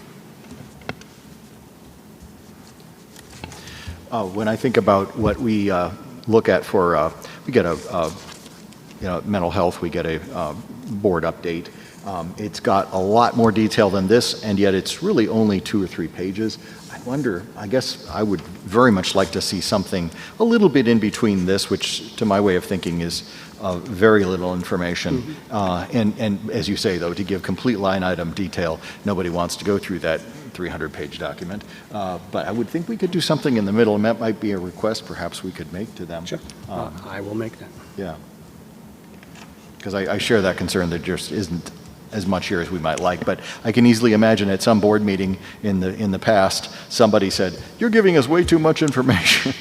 When I think about what we look at for, we get a mental health, we get a board update. It's got a lot more detail than this, and yet it's really only 2 or 3 pages. I wonder, I guess I would very much like to see something a little bit in between this, which to my way of thinking is very little information. And as you say, though, to give complete line item detail, nobody wants to go through that 300-page document. But I would think we could do something in the middle, and that might be a request perhaps we could make to them. Sure. I will make that. Yeah. Because I share that concern. There just isn't as much here as we might like, but I can easily imagine at some board meeting in the past, somebody said, "You're giving us way too much information.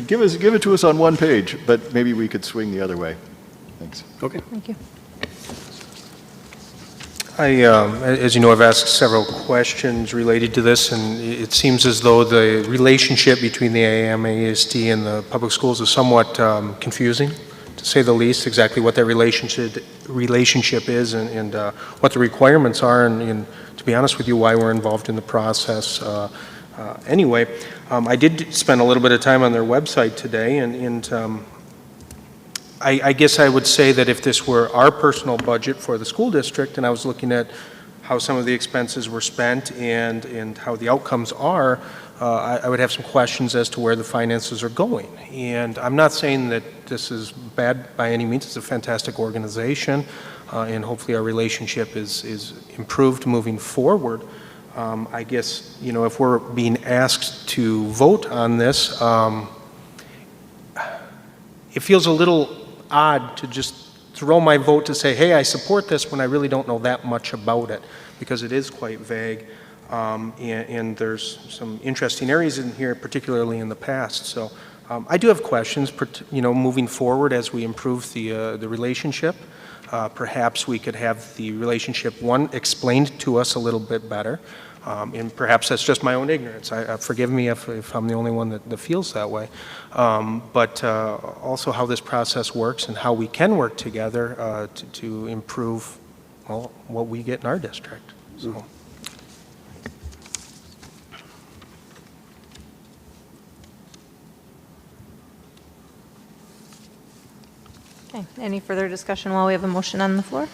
give it to us on 1 page," but maybe we could swing the other way. Thanks. Okay. Thank you. As you know, I've asked several questions related to this, and it seems as though the relationship between the AAM, ASD, and the public schools is somewhat confusing, to say the least, exactly what that relationship is and what the requirements are, and to be honest with you, why we're involved in the process. Anyway, I did spend a little bit of time on their website today, and I guess I would say that if this were our personal budget for the school district, and I was looking at how some of the expenses were spent and how the outcomes are, I would have some questions as to where the finances are going. And I'm not saying that this is bad by any means. It's a fantastic organization, and hopefully our relationship is improved moving forward. I guess, if we're being asked to vote on this, it feels a little odd to just throw my vote to say, hey, I support this, when I really don't know that much about it, because it is quite vague, and there's some interesting areas in here, particularly in the past. So I do have questions, moving forward as we improve the relationship. Perhaps we could have the relationship, explained to us a little bit better. And perhaps that's just my own ignorance. Forgive me if I'm the only one that feels that way. But also how this process works and how we can work together to improve, what we get in our district. So. Okay, any further discussion while we have a motion on the floor?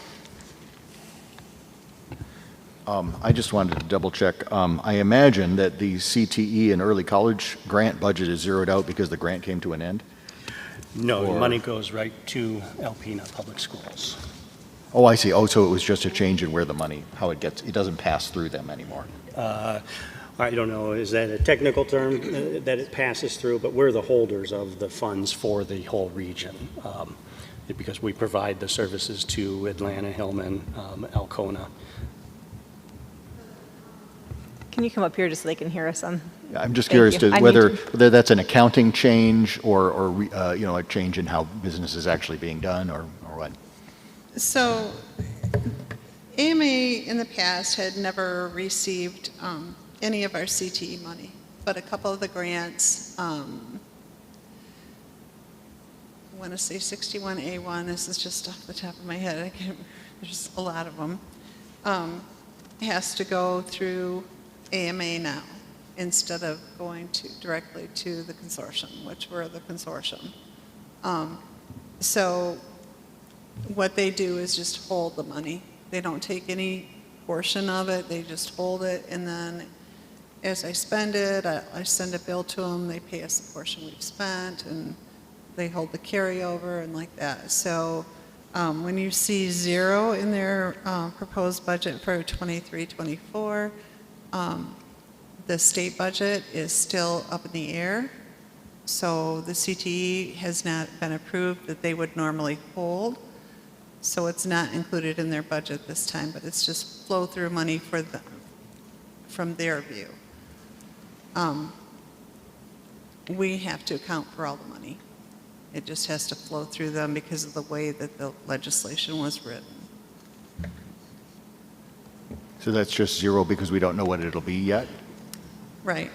I just wanted to double check. I imagine that the CTE and early college grant budget is zeroed out because the grant came to an end? No, the money goes right to Alpena Public Schools. Oh, I see. Oh, so it was just a change in where the money, how it doesn't pass through them anymore. I don't know, is that a technical term that it passes through, but we're the holders of the funds for the whole region, because we provide the services to Atlanta, Hillman, Alcona. Can you come up here just so they can hear us on? I'm just curious to whether that's an accounting change or a change in how business is actually being done or what. So AMA in the past had never received any of our CTE money, but a couple of the grants, I want to say 61A1, this is just off the top of my head, there's a lot of them, has to go through AMA now instead of going directly to the consortium, which we're the consortium. So what they do is just hold the money. They don't take any portion of it, they just hold it, and then as I spend it, I send a bill to them, they pay us the portion we've spent, and they hold the carryover and like that. So when you see 0 in their proposed budget for 23-24, The state budget is still up in the air, so the CTE has not been approved that they would normally hold. So it's not included in their budget this time, but it's just flow-through money for them, from their view. We have to account for all the money. It just has to flow through them because of the way that the legislation was written. So that's just zero because we don't know what it'll be yet? Right.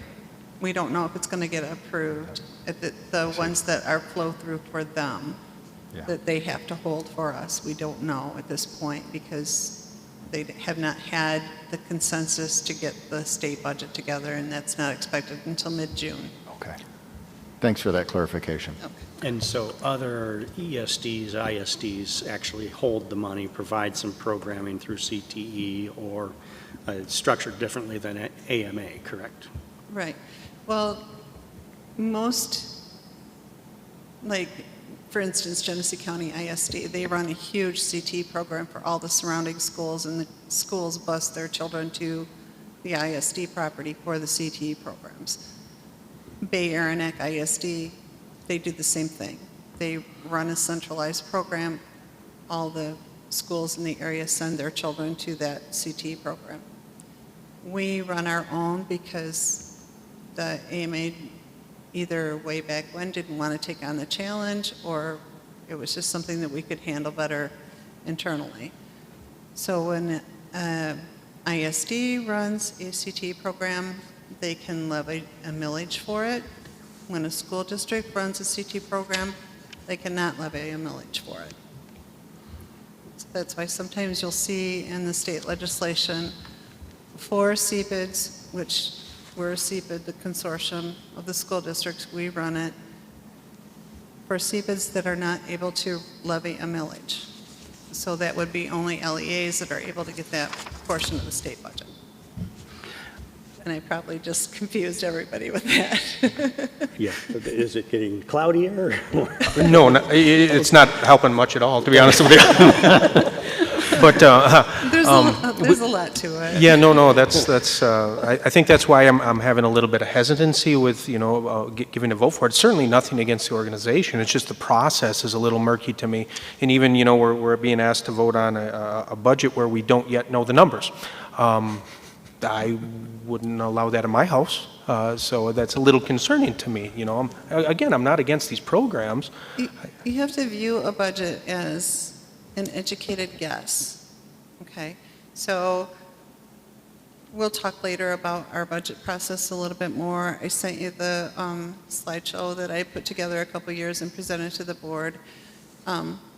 We don't know if it's going to get approved. The ones that are flow-through for them, that they have to hold for us, we don't know at this point because they have not had the consensus to get the state budget together, and that's not expected until mid-June. Okay. Thanks for that clarification. Okay. And so other ESDs, ISDs actually hold the money, provide some programming through CTE, or it's structured differently than AMA, correct? Right. Well, most, like, for instance, Genesee County ISD, they run a huge CT program for all the surrounding schools, and the schools bus their children to the ISD property for the CTE programs. Bay Aranac ISD, they do the same thing. They run a centralized program. All the schools in the area send their children to that CTE program. We run our own because the AMA either way back when didn't want to take on the challenge, or it was just something that we could handle better internally. So when ISD runs a CTE program, they can levy a millage for it. When a school district runs a CT program, they cannot levy a millage for it. So that's why sometimes you'll see in the state legislation for CPIDs, which we're a CPID, the consortium of the school districts, we run it, for CPIDs that are not able to levy a millage. So that would be only LEAs that are able to get that portion of the state budget. And I probably just confused everybody with that. Yeah. Is it getting cloudier? No, it's not helping much at all, to be honest with you. But there's a lot to it. yeah, no, that's I think that's why I'm having a little bit of hesitancy with giving a vote for it. Certainly nothing against the organization. It's just the process is a little murky to me. And even we're being asked to vote on a budget where we don't yet know the numbers. I wouldn't allow that in my house, so that's a little concerning to me. I'm not against these programs. You have to view a budget as an educated guess, okay? So we'll talk later about our budget process a little bit more. I sent you the slideshow that I put together a couple years and presented to the board.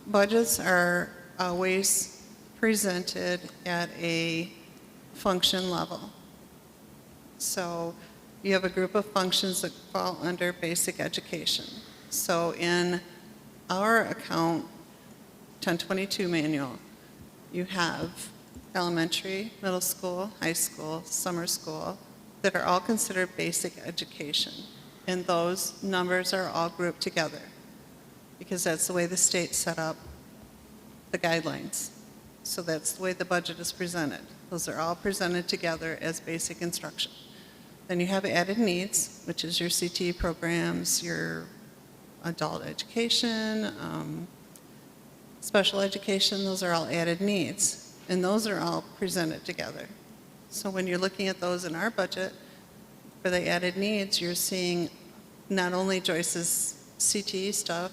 Budgets are always presented at a function level. So you have a group of functions that fall under basic education. So in our account 1022 manual, you have elementary, middle school, high school, summer school that are all considered basic education. And those numbers are all grouped together because that's the way the state set up the guidelines. So that's the way the budget is presented. Those are all presented together as basic instruction. Then you have added needs, which is your CTE programs, your adult education, special education, those are all added needs. And those are all presented together. So when you're looking at those in our budget, for the added needs, you're seeing not only Joyce's CTE stuff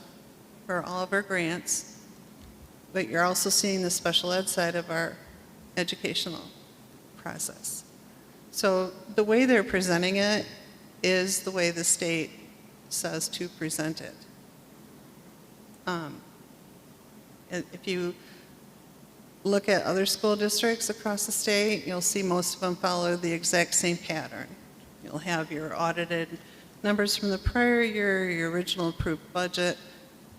for all of our grants, but you're also seeing the special ed side of our educational process. So the way they're presenting it is the way the state says to present it. If you look at other school districts across the state, you'll see most of them follow the exact same pattern. You'll have your audited numbers from the prior year, your original approved budget,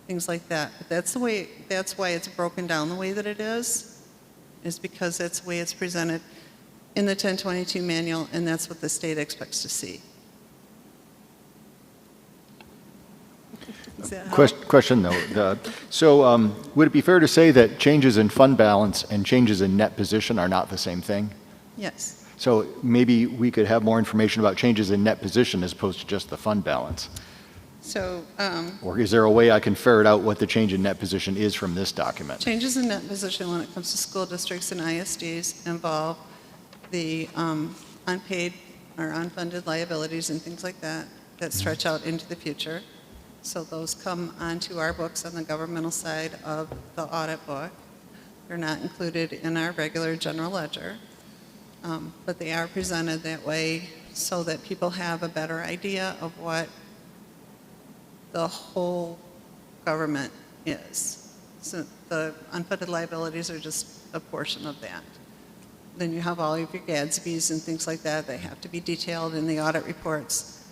things like that. But that's why it's broken down the way that it is because that's the way it's presented in the 1022 manual, and that's what the state expects to see. Question though, so would it be fair to say that changes in fund balance and changes in net position are not the same thing? Yes. So maybe we could have more information about changes in net position as opposed to just the fund balance. So Or is there a way I can ferret out what the change in net position is from this document? changes in net position when it comes to school districts and ISDs involve the unpaid or unfunded liabilities and things like that that stretch out into the future. So those come onto our books on the governmental side of the audit book. They're not included in our regular general ledger, but they are presented that way so that people have a better idea of what the whole government is. So the unfunded liabilities are just a portion of that. Then you have all of your GADSBs and things like that. They have to be detailed in the audit reports.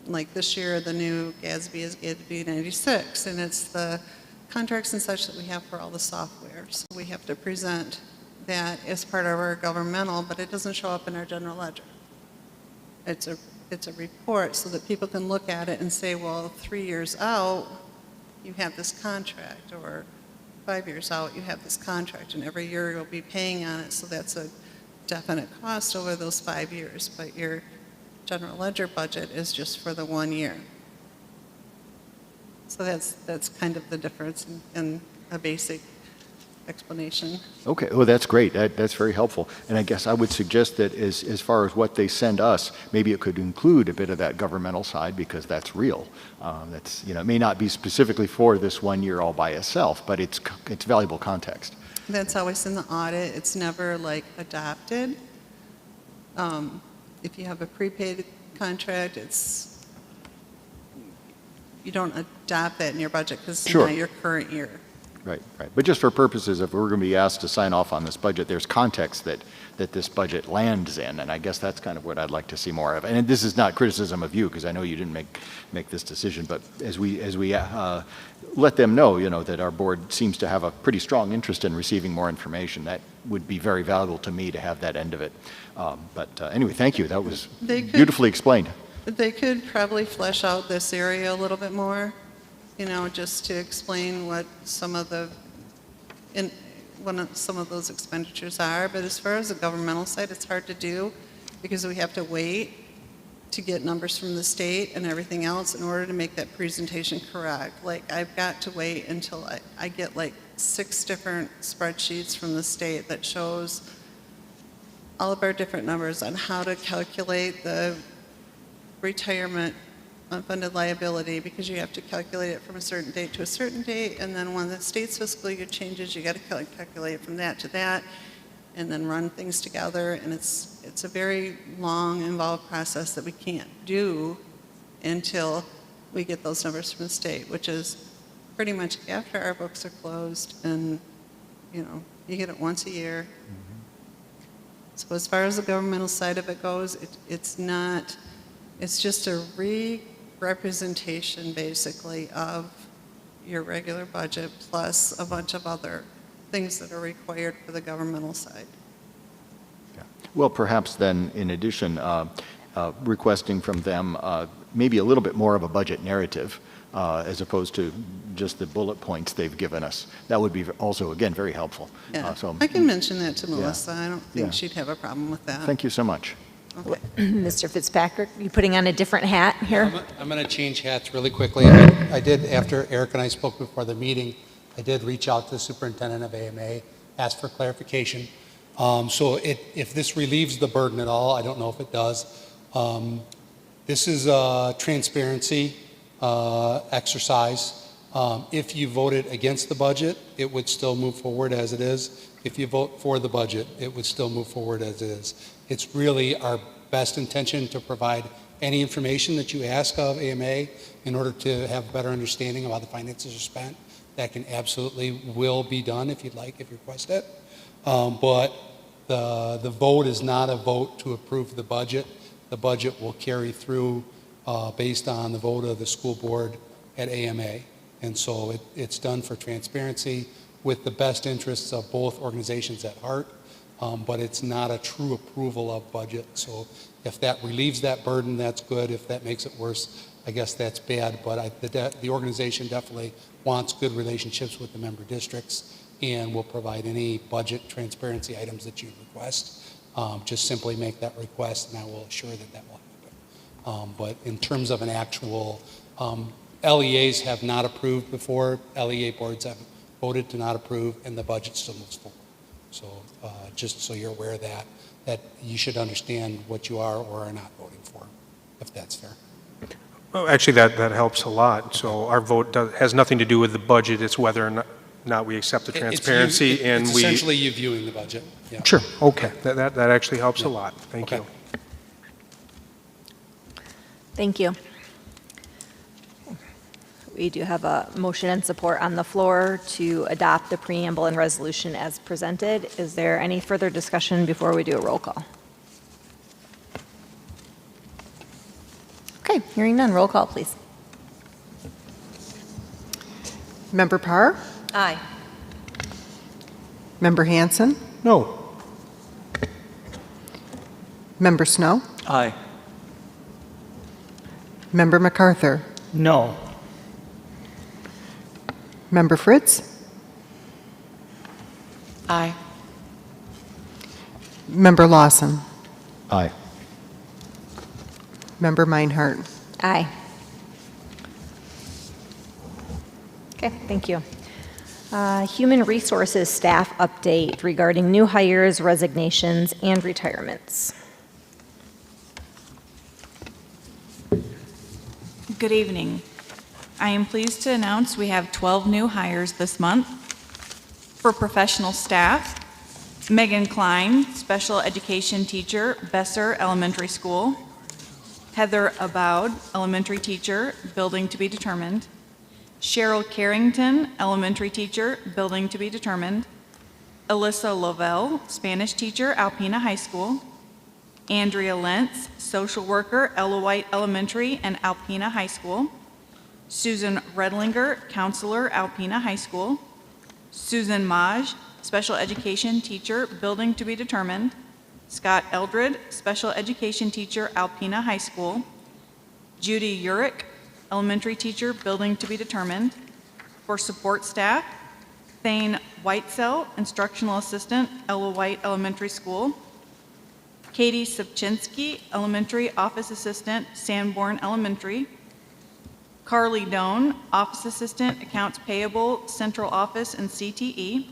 Like this year, the new GADSB is GADSB 96, and it's the contracts and such that we have for all the software. So we have to present that as part of our governmental, but it doesn't show up in our general ledger. It's a report so that people can look at it and say, well, 3 years out, you have this contract, or 5 years out, you have this contract, and every year you'll be paying on it, so that's a definite cost over those 5 years, but your general ledger budget is just for the 1 year. So that's kind of the difference in a basic explanation. Okay, well, that's great. That's very helpful. And I guess I would suggest that as far as what they send us, maybe it could include a bit of that governmental side, because that's real. That's, it may not be specifically for this 1 year all by itself, but it's valuable context. That's always in the audit. It's never like adopted. If you have a prepaid contract, you don't adopt that in your budget because it's not your current year. Right. But just for purposes, if we're going to be asked to sign off on this budget, there's context that this budget lands in, and I guess that's kind of what I'd like to see more of. And this is not criticism of you, because I know you didn't make this decision, but as we let them know, that our board seems to have a pretty strong interest in receiving more information, that would be very valuable to me to have that end of it. But anyway, thank you. That was beautifully explained. They could probably flesh out this area a little bit more, just to explain what some of those expenditures are. But as far as the governmental side, it's hard to do because we have to wait to get numbers from the state and everything else in order to make that presentation correct. Like, I've got to wait until I get like 6 different spreadsheets from the state that shows all of our different numbers on how to calculate the retirement unfunded liability, because you have to calculate it from a certain date to a certain date, and then when the state's fiscal year changes, you got to calculate it from that to that, and then run things together, and it's a very long, involved process that we can't do until we get those numbers from the state, which is pretty much after our books are closed, and you get it once a year. So as far as the governmental side of it goes, it's just a representation, basically, of your regular budget plus a bunch of other things that are required for the governmental side. Yeah. Well, perhaps then, in addition, requesting from them maybe a little bit more of a budget narrative as opposed to just the bullet points they've given us. That would be also, again, very helpful. Yeah, I can mention that to Melissa. I don't think she'd have a problem with that. Thank you so much. Okay. Mr. Fitzpatrick, you putting on a different hat here? I'm going to change hats really quickly. I did, after Eric and I spoke before the meeting, I did reach out to the superintendent of AMA, ask for clarification. So if this relieves the burden at all, I don't know if it does. This is a transparency exercise. If you voted against the budget, it would still move forward as it is. If you vote for the budget, it would still move forward as it is. It's really our best intention to provide any information that you ask of AMA in order to have a better understanding of how the finances are spent. That can absolutely will be done if you'd like, if you request it. But the vote is not a vote to approve the budget. The budget will carry through based on the vote of the school board at AMA. And so it's done for transparency with the best interests of both organizations at heart. But it's not a true approval of budget. So if that relieves that burden, that's good. If that makes it worse, I guess that's bad. But the organization definitely wants good relationships with the member districts and will provide any budget transparency items that you request. just simply make that request, and I will assure that that will happen. But in terms of an actual, LEAs have not approved before. LEA boards have voted to not approve, and the budget still moves forward. So just so you're aware of that you should understand what you are or are not voting for, if that's fair. Well, actually, that helps a lot. So our vote has nothing to do with the budget. It's whether or not we accept the transparency and it's we... essentially you viewing the budget. Yeah. Sure, okay. That actually helps a lot. Thank you. Thank you. We do have a motion and support on the floor to adopt the preamble and resolution as presented. Is there any further discussion before we do a roll call? Okay, hearing none, roll call, please. Member Parr? Aye. Member Hanson? No. Member Snow? Aye. Member MacArthur? No. Member Fritz? Aye. Member Lawson? Aye. Member Meinhardt? Aye. Okay, thank you. Human Resources staff update regarding new hires, resignations, and retirements. Good evening. I am pleased to announce we have 12 new hires this month. For professional staff, Megan Klein, special education teacher, Besser Elementary School. Heather Aboud, elementary teacher, building to be determined. Cheryl Carrington, elementary teacher, building to be determined. Alyssa Lovell, Spanish teacher, Alpena High School. Andrea Lentz, social worker, Ella White Elementary and Alpena High School. Susan Redlinger, counselor, Alpena High School. Susan Maj, special education teacher, building to be determined. Scott Eldred, special education teacher, Alpena High School. Judy Urick, elementary teacher, building to be determined. For support staff, Thane Whitesell, instructional assistant, Ella White Elementary School. Katie Subchinsky, elementary office assistant, Sanborn Elementary. Carly Doan, office assistant, accounts payable, central office and CTE.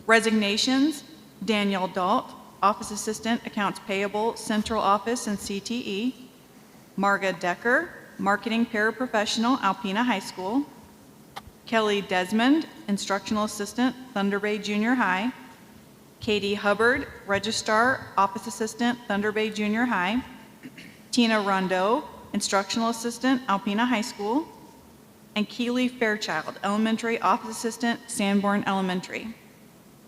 Resignations, Danielle Dalt, office assistant, accounts payable, central office and CTE. Marga Decker, marketing paraprofessional, Alpena High School. Kelly Desmond, instructional assistant, Thunder Bay Junior High. Katie Hubbard, registrar, office assistant, Thunder Bay Junior High. Tina Rondeau, instructional assistant, Alpena High School. And Keely Fairchild, elementary office assistant, Sanborn Elementary.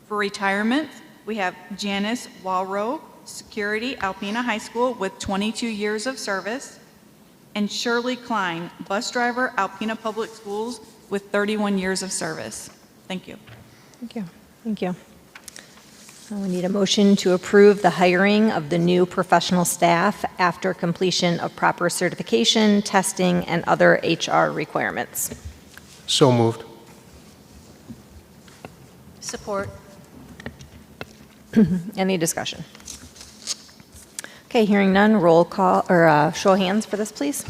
For retirement, we have Janice Walrow, security, Alpena High School with 22 years of service. And Shirley Klein, bus driver, Alpena Public Schools with 31 years of service. Thank you. Thank you. Thank you. We need a motion to approve the hiring of the new professional staff after completion of proper certification, testing, and other HR requirements. So moved. Support. Any discussion? Okay, hearing none, roll call, or show of hands for this, please.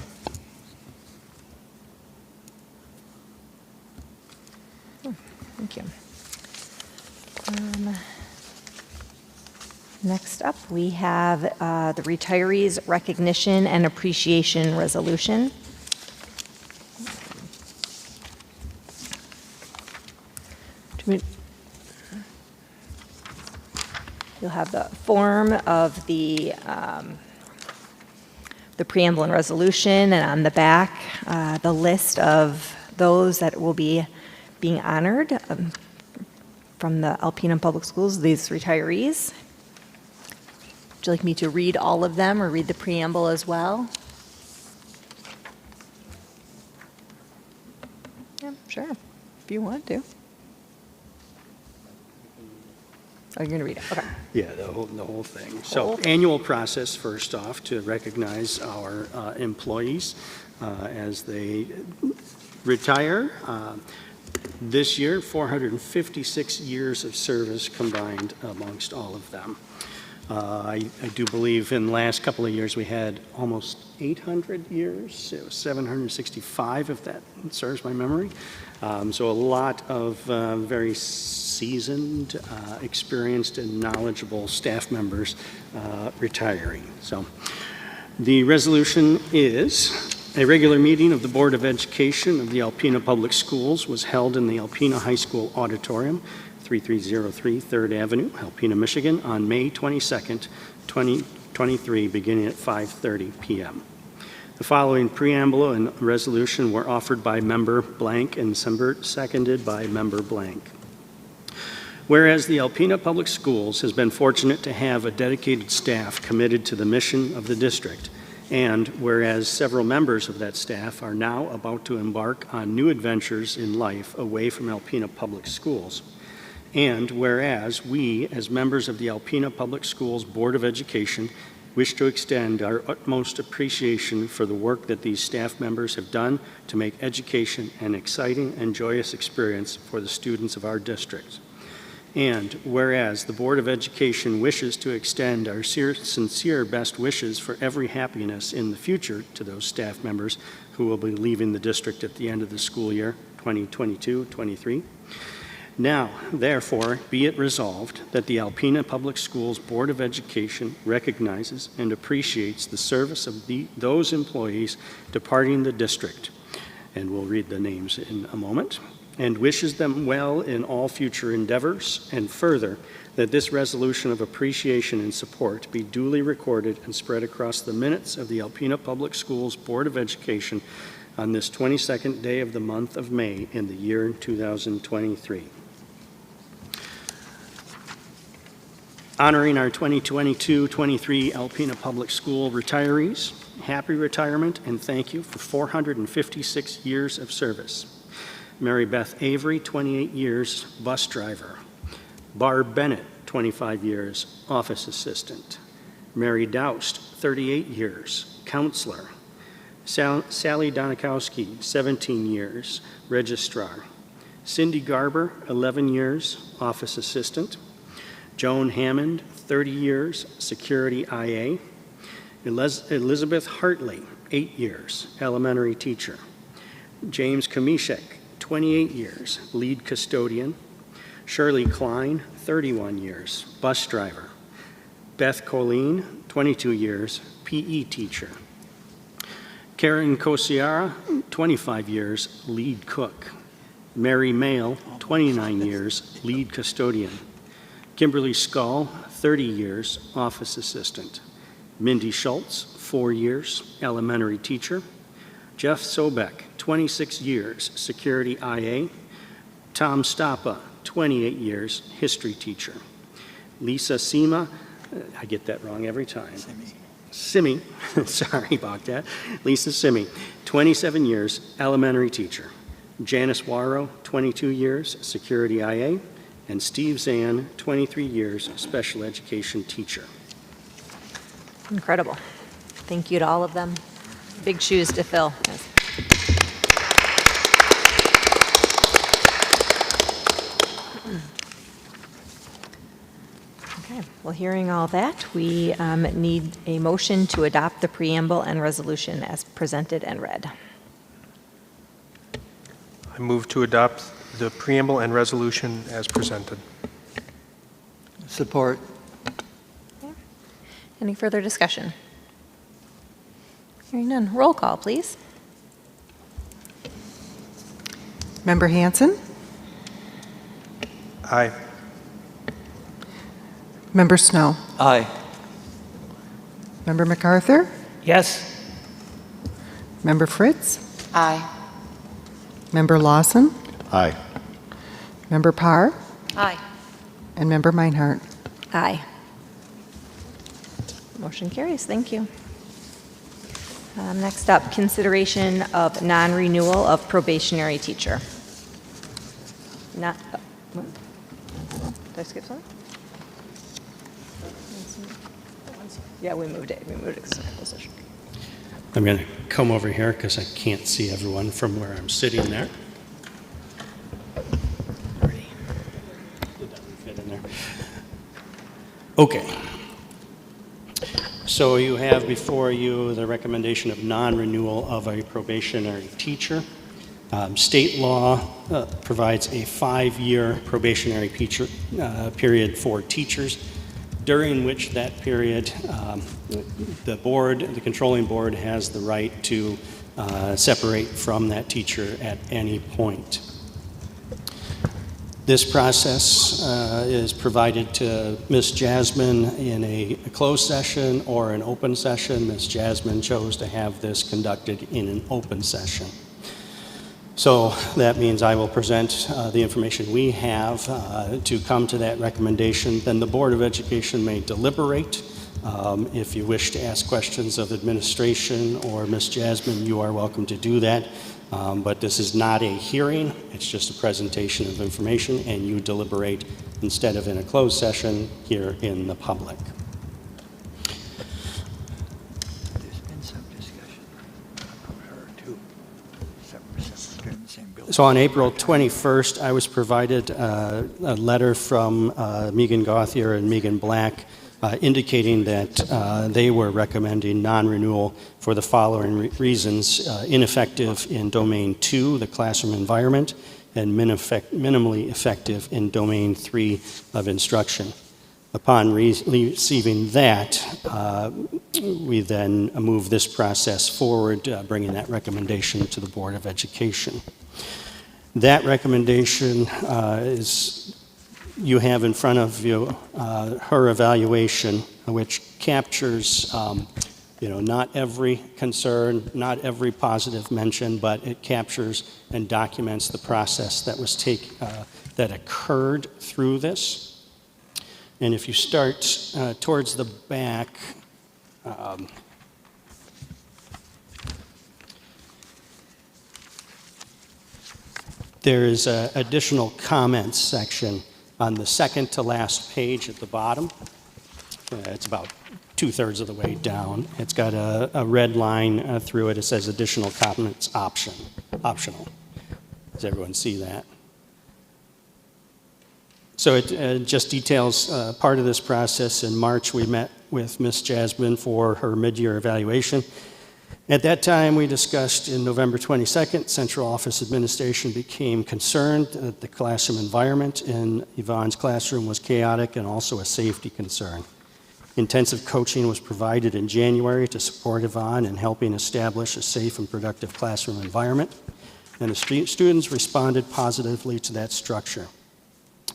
Thank you. Next up, we have the Retirees Recognition and Appreciation Resolution. You'll have the form of the preamble and resolution, and on the back, the list of those that will be being honored from the Alpena Public Schools, these retirees. Would you like me to read all of them or read the preamble as well? Yeah, sure, if you want to. Oh, you're going to read it, okay. Yeah, the whole thing. So annual process, first off, to recognize our employees as they retire. This year, 456 years of service combined amongst all of them. I do believe in the last couple of years we had almost 800 years. It was 765, if that serves my memory. So a lot of very seasoned, experienced, and knowledgeable staff members retiring. So the resolution is: a regular meeting of the Board of Education of the Alpena Public Schools was held in the Alpena High School Auditorium, 3303 3rd Avenue, Alpena, Michigan, on May 22nd, 2023, beginning at 5:30 p.m. The following preamble and resolution were offered by member blank and seconded by member blank. Whereas the Alpena Public Schools has been fortunate to have a dedicated staff committed to the mission of the district, and whereas several members of that staff are now about to embark on new adventures in life away from Alpena Public Schools, and whereas we, as members of the Alpena Public Schools Board of Education, wish to extend our utmost appreciation for the work that these staff members have done to make education an exciting and joyous experience for the students of our district. And whereas the Board of Education wishes to extend our sincere best wishes for every happiness in the future to those staff members who will be leaving the district at the end of the school year 2022-23. Now, therefore, be it resolved that the Alpena Public Schools Board of Education recognizes and appreciates the service of those employees departing the district, and we'll read the names in a moment, and wishes them well in all future endeavors, and further, that this resolution of appreciation and support be duly recorded and spread across the minutes of the Alpena Public Schools Board of Education on this 22nd day of the month of May in the year 2023. Honoring our 2022-23 Alpena Public School retirees, happy retirement and thank you for 456 years of service. Mary Beth Avery, 28 years, bus driver. Barb Bennett, 25 years, office assistant. Mary Doust, 38 years, counselor. Sally Donikowski, 17 years, registrar. Cindy Garber, 11 years, office assistant. Joan Hammond, 30 years, security IA. Elizabeth Hartley, 8 years, elementary teacher. James Kamishek, 28 years, lead custodian. Shirley Klein, 31 years, bus driver. Beth Colleen, 22 years, PE teacher. Karen Kosiara, 25 years, lead cook. Mary Mail, 29 years, lead custodian. Kimberly Skull, 30 years, office assistant. Mindy Schultz, 4 years, elementary teacher. Jeff Sobek, 26 years, security IA. Tom Stappa, 28 years, history teacher. Lisa Sima, I get that wrong every time. Simi, sorry about that. Lisa Simi, 27 years, elementary teacher. Janice Warrow, 22 years, security IA. And Steve Zahn, 23 years, special education teacher. Incredible. Thank you to all of them. Big shoes to fill. Yes. Okay, well, hearing all that, we need a motion to adopt the preamble and resolution as presented and read. I move to adopt the preamble and resolution as presented. Support. Okay. Any further discussion? Hearing none. Roll call, please. Member Hanson? Aye. Member Snow? Aye. Member MacArthur? Yes. Member Fritz? Aye. Member Lawson? Aye. Member Parr? Aye. And Member Meinhardt? Aye. Motion carries. Thank you. Next up, consideration of non-renewal of probationary teacher. Not, what? Did I skip something? Yeah, we moved it. We moved it to second position. I'm going to come over here because I can't see everyone from where I'm sitting there. It doesn't fit in there. Okay. So you have before you the recommendation of non-renewal of a probationary teacher. State law provides a 5-year probationary period for teachers, during which that period the controlling board has the right to separate from that teacher at any point. This process is provided to Ms. Jasmine in a closed session or an open session. Ms. Jasmine chose to have this conducted in an open session. So that means I will present the information we have to come to that recommendation. Then the Board of Education may deliberate. If you wish to ask questions of administration or Ms. Jasmine, you are welcome to do that. But this is not a hearing, it's just a presentation of information, and you deliberate instead of in a closed session here in the public. There's been some discussion about her too. So on April 21st, I was provided a letter from Megan Gauthier and Megan Black indicating that they were recommending non-renewal for the following reasons: ineffective in Domain 2, the classroom environment, and minimally effective in Domain 3 of instruction. Upon receiving that, we then move this process forward, bringing that recommendation to the Board of Education. That recommendation you have in front of you her evaluation, which captures not every concern, not every positive mention, but it captures and documents the process that occurred through this. And if you start towards the back, there is an additional comments section on the second to last page at the bottom. It's about 2/3 of the way down. It's got a red line through it. It says additional comments optional. Does everyone see that? So it just details part of this process. In March, we met with Ms. Jasmine for her mid-year evaluation. At that time, we discussed in November 22nd, Central Office Administration became concerned that the classroom environment in Yvonne's classroom was chaotic and also a safety concern. Intensive coaching was provided in January to support Yvonne in helping establish a safe and productive classroom environment, and the students responded positively to that structure.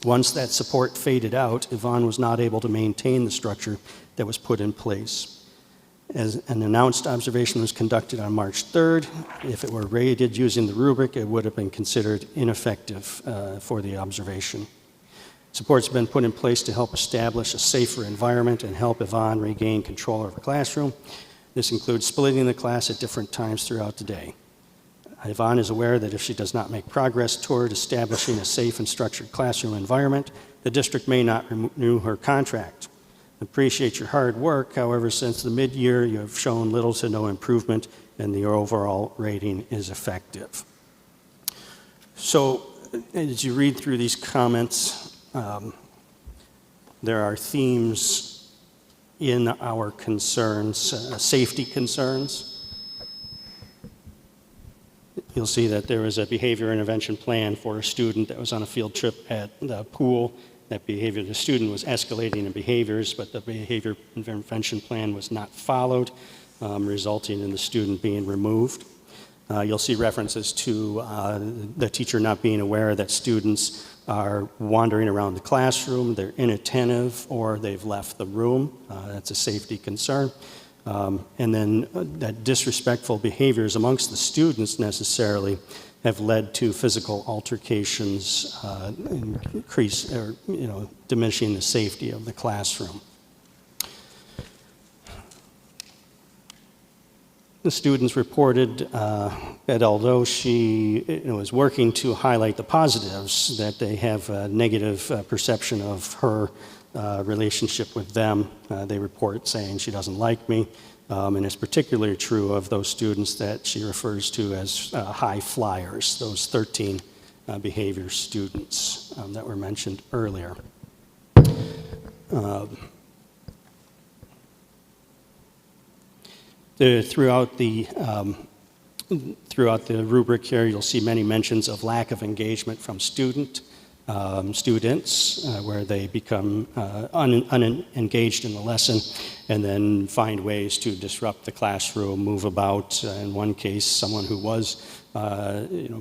Once that support faded out, Yvonne was not able to maintain the structure that was put in place. As an announced observation was conducted on March 3rd, if it were rated using the rubric, it would have been considered ineffective for the observation. Support's been put in place to help establish a safer environment and help Yvonne regain control of her classroom. This includes splitting the class at different times throughout the day. Yvonne is aware that if she does not make progress toward establishing a safe and structured classroom environment, the district may not renew her contract. Appreciate your hard work. However, since the mid-year, you have shown little to no improvement, and the overall rating is effective. So, as you read through these comments, there are themes in our concerns, safety concerns. You'll see that there was a behavior intervention plan for a student that was on a field trip at the pool. That behavior, the student was escalating in behaviors, but the behavior intervention plan was not followed, resulting in the student being removed. You'll see references to the teacher not being aware that students are wandering around the classroom, they're inattentive, or they've left the room. That's a safety concern. And then that disrespectful behaviors amongst the students necessarily have led to physical altercations, diminishing the safety of the classroom. The students reported that although she was working to highlight the positives, that they have a negative perception of her relationship with them. They report saying she doesn't like me. And it's particularly true of those students that she refers to as high flyers, those 13 behavior students that were mentioned Throughout the rubric here, you'll see many mentions of lack of engagement from students, where they become unengaged in the lesson and then find ways to disrupt the classroom, move about. In one case, someone who was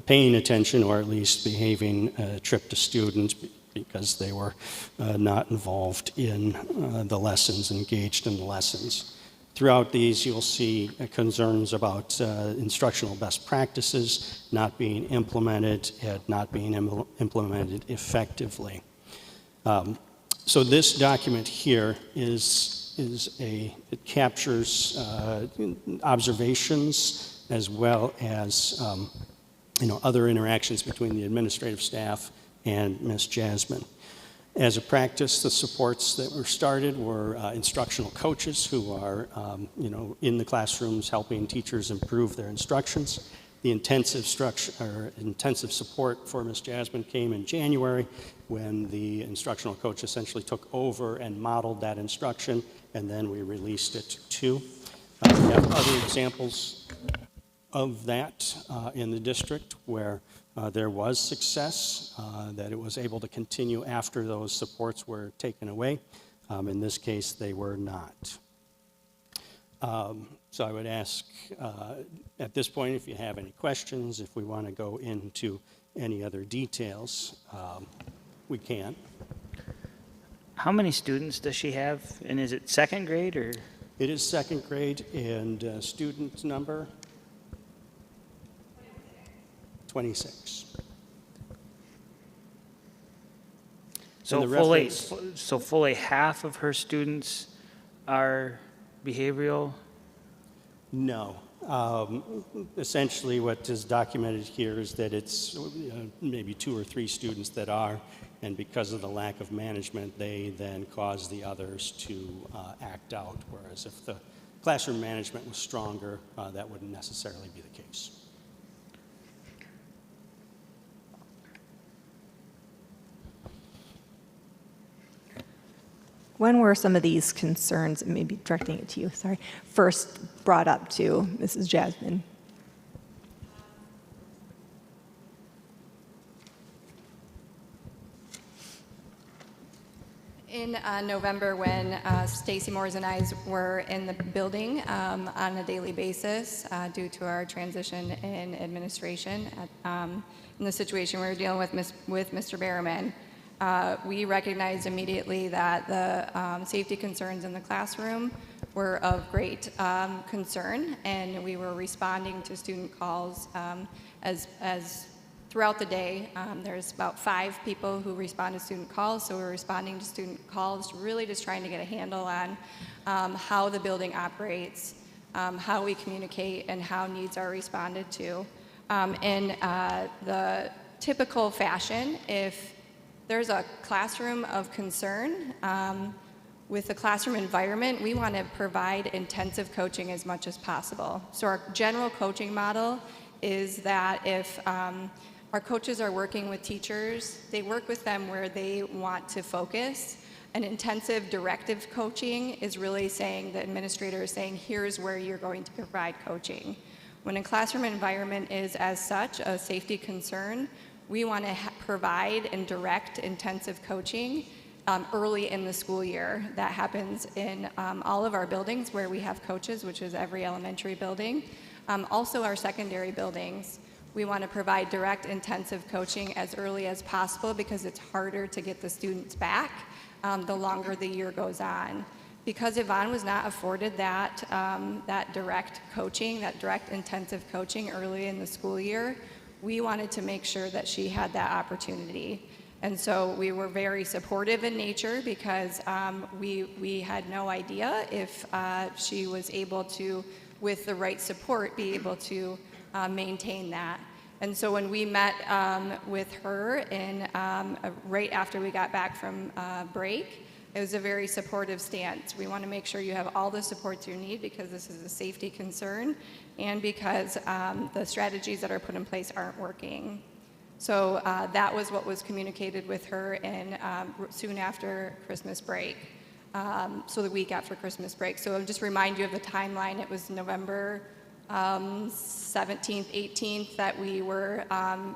paying attention or at least behaving tripped a student because they were not involved in the lessons, engaged in the lessons. Throughout these, you'll see concerns about instructional best practices not being implemented and not being implemented effectively. So this document here it captures observations as well as other interactions between the administrative staff and Ms. Jasmine. As a practice, the supports that were started were instructional coaches who are, in the classrooms helping teachers improve their instructions. The intensive support for Ms. Jasmine came in January when the instructional coach essentially took over and modeled that instruction, and then we released it too. We have other examples of that in the district where there was success, that it was able to continue after those supports were taken away. In this case, they were not. So I would ask at this point if you have any questions, if we want to go into any other details, we can. How many students does she have? And is it second grade or? It is second grade, and student number? 26. So fully half of her students are behavioral? No. Essentially what is documented here is that it's maybe 2 or 3 students that are, and because of the lack of management, they then cause the others to act out, whereas if the classroom management was stronger, that wouldn't necessarily be the case. When were some of these concerns, maybe directing it to you, sorry, first brought up to Mrs. Jasmine? In November, when Stacy Moores and I were in the building on a daily basis due to our transition in administration, in the situation we were dealing with Mr. Berriman, we recognized immediately that the safety concerns in the classroom were of great concern, and we were responding to student calls as throughout the day. There's about 5 people who respond to student calls, so we're responding to student calls, really just trying to get a handle on how the building operates, how we communicate, and how needs are responded to. In the typical fashion, if there's a classroom of concern, with the classroom environment, we want to provide intensive coaching as much as possible. So our general coaching model is that if our coaches are working with teachers, they work with them where they want to focus. An intensive directive coaching is really saying, the administrator is saying, here's where you're going to provide coaching. When a classroom environment is as such a safety concern, we want to provide and direct intensive coaching early in the school year. That happens in all of our buildings where we have coaches, which is every elementary building. Also our secondary buildings, we want to provide direct intensive coaching as early as possible because it's harder to get the students back the longer the year goes on. Because Yvonne was not afforded that direct coaching, that direct intensive coaching early in the school year, we wanted to make sure that she had that opportunity. And so we were very supportive in nature because we had no idea if she was able to, with the right support, be able to maintain that. And so when we met with her right after we got back from break, it was a very supportive stance. We want to make sure you have all the supports you need because this is a safety concern and because the strategies that are put in place aren't working. So that was what was communicated with her soon after Christmas break. so the week after Christmas break. So I'll just remind you of the timeline. It was November 17th, 18th that we were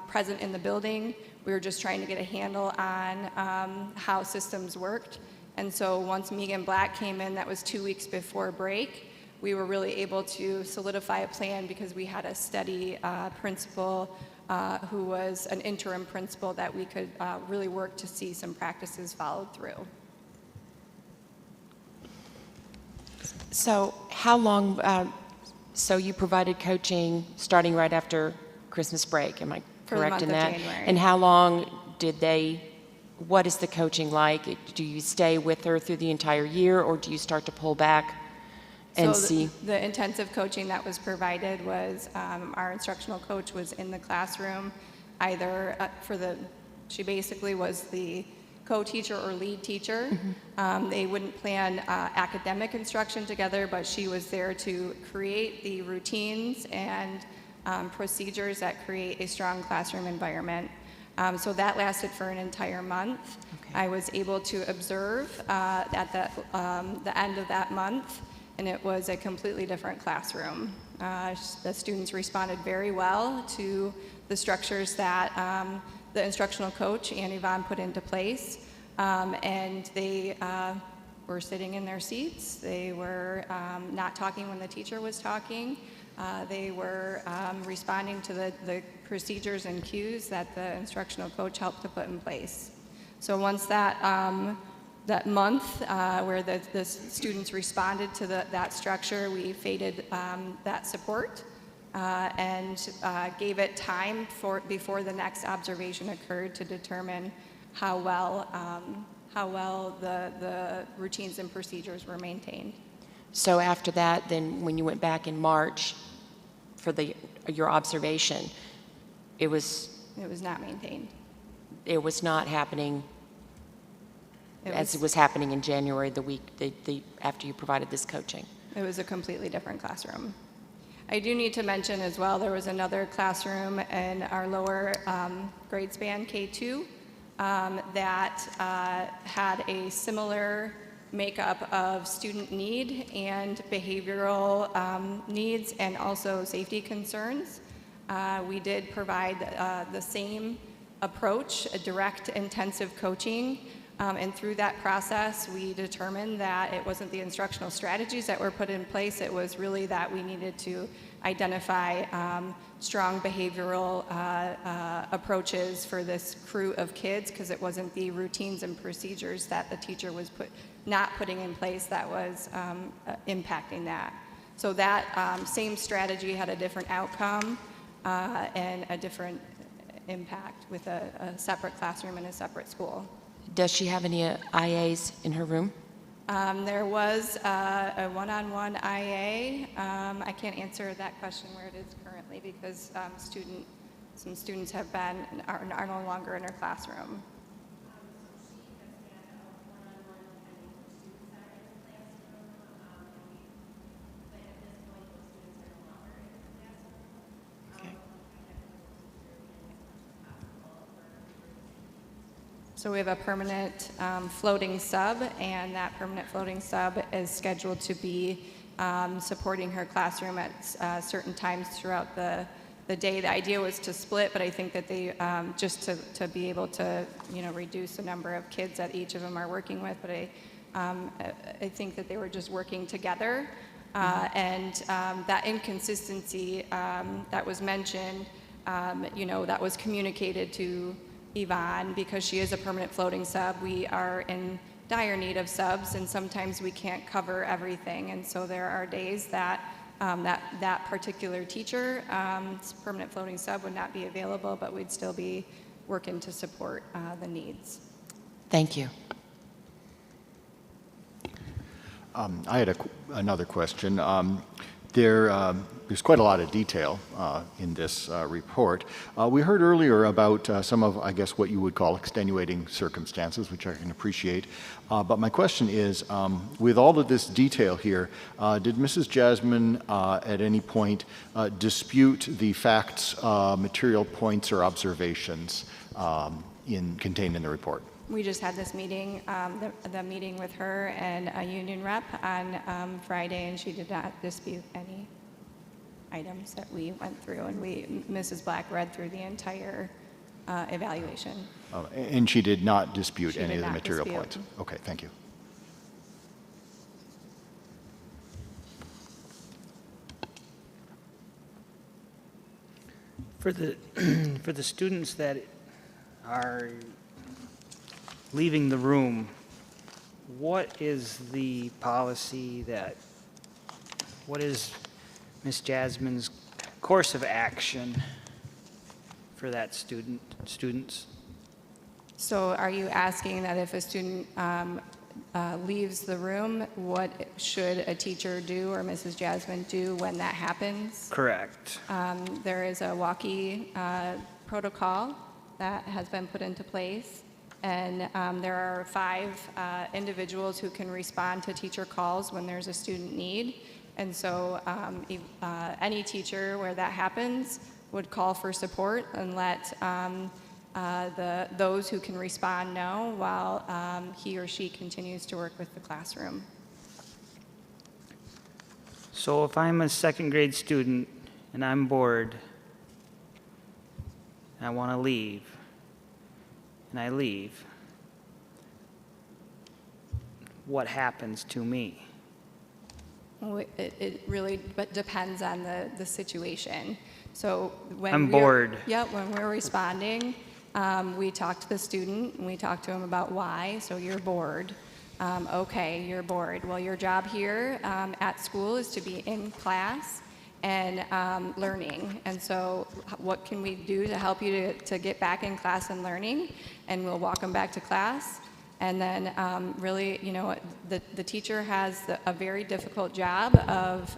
present in the building. We were just trying to get a handle on how systems worked. And so once Megan Black came in, that was 2 weeks before break, we were really able to solidify a plan because we had a steady principal who was an interim principal that we could really work to see some practices followed through. So how long, so you provided coaching starting right after Christmas break, am I For the correct month in of that? January. And how long did they, what is the coaching like? Do you stay with her through the entire year, or do you start to pull back and So see? the intensive coaching that was provided was our instructional coach was in the classroom, either she basically was the co-teacher or lead teacher. They wouldn't plan academic instruction together, but she was there to create the routines and procedures that create a strong classroom environment. So that lasted for an entire month. Okay. I was able to observe at the end of that month, and it was a completely different classroom. The students responded very well to the structures that the instructional coach and Yvonne put into place, and they were sitting in their seats. They were not talking when the teacher was talking. They were responding to the procedures and cues that the instructional coach helped to put in place. So once that month where the students responded to that structure, we faded that support and gave it time before the next observation occurred to determine how well the routines and procedures were maintained. So after that, then when you went back in March for your observation, it was not maintained. It was not happening as it was happening in January, the week after you provided this coaching. It was a completely different classroom. I do need to mention as well, there was another classroom in our lower grade span, K2, that had a similar makeup of student need and behavioral needs and also safety concerns. We did provide the same approach, a direct intensive coaching, and through that process we determined that it wasn't the instructional strategies that were put in place, it was really that we needed to identify strong behavioral approaches for this crew of kids, because it wasn't the routines and procedures that the teacher was not putting in place that was impacting that. So that same strategy had a different outcome and a different impact with a separate classroom and a separate school. Does she have any IAs in her room? There was a one-on-one IA. I can't answer that question where it is currently because some students are no longer in her classroom. So we have a permanent floating sub, and that permanent floating sub is scheduled to be supporting her classroom at certain times throughout the day. The idea was to split, but I think that they, just to be able to, reduce the number of kids that each of them are working with, but I think that they were just working together. And that inconsistency that was mentioned, that was communicated to Yvonne, because she is a permanent floating sub. We are in dire need of subs, and sometimes we can't cover everything. And so there are days that that particular teacher, permanent floating sub, would not be available, but we'd still be working to support the needs. Thank you. I had another question. There's quite a lot of detail in this report. We heard earlier about some of, I guess, what you would call extenuating circumstances, which I can appreciate. But my question is, with all of this detail here, did Mrs. Jasmine at any point dispute the facts, material points, or observations contained in the report? We just had this meeting, the meeting with her and a union rep on Friday, and she did not dispute any items that we went through, and Mrs. Black read through the entire evaluation. And she did not dispute She any did of the not material dispute. points? Okay, thank you. For the, for the students that are leaving the room, what is the policy what is Ms. Jasmine's course of action for that students? So are you asking that if a student leaves the room, what should a teacher do or Mrs. Jasmine do when that happens? Correct. There is a walkie protocol that has been put into place, and there are 5 individuals who can respond to teacher calls when there's a student need. And so any teacher where that happens would call for support and let those who can respond know while he or she continues to work with the classroom. So if I'm a second grade student and I'm bored and I want to leave, and I leave, what happens to me? Well, it really depends on the situation. So when I'm bored. Yeah, when we're responding, we talk to the student and we talk to them about why. So you're bored. Okay, you're bored. Well, your job here at school is to be in class and learning. And so what can we do to help you to get back in class and learning? And we'll walk them back to class. And then really, you know, the teacher has a very difficult job of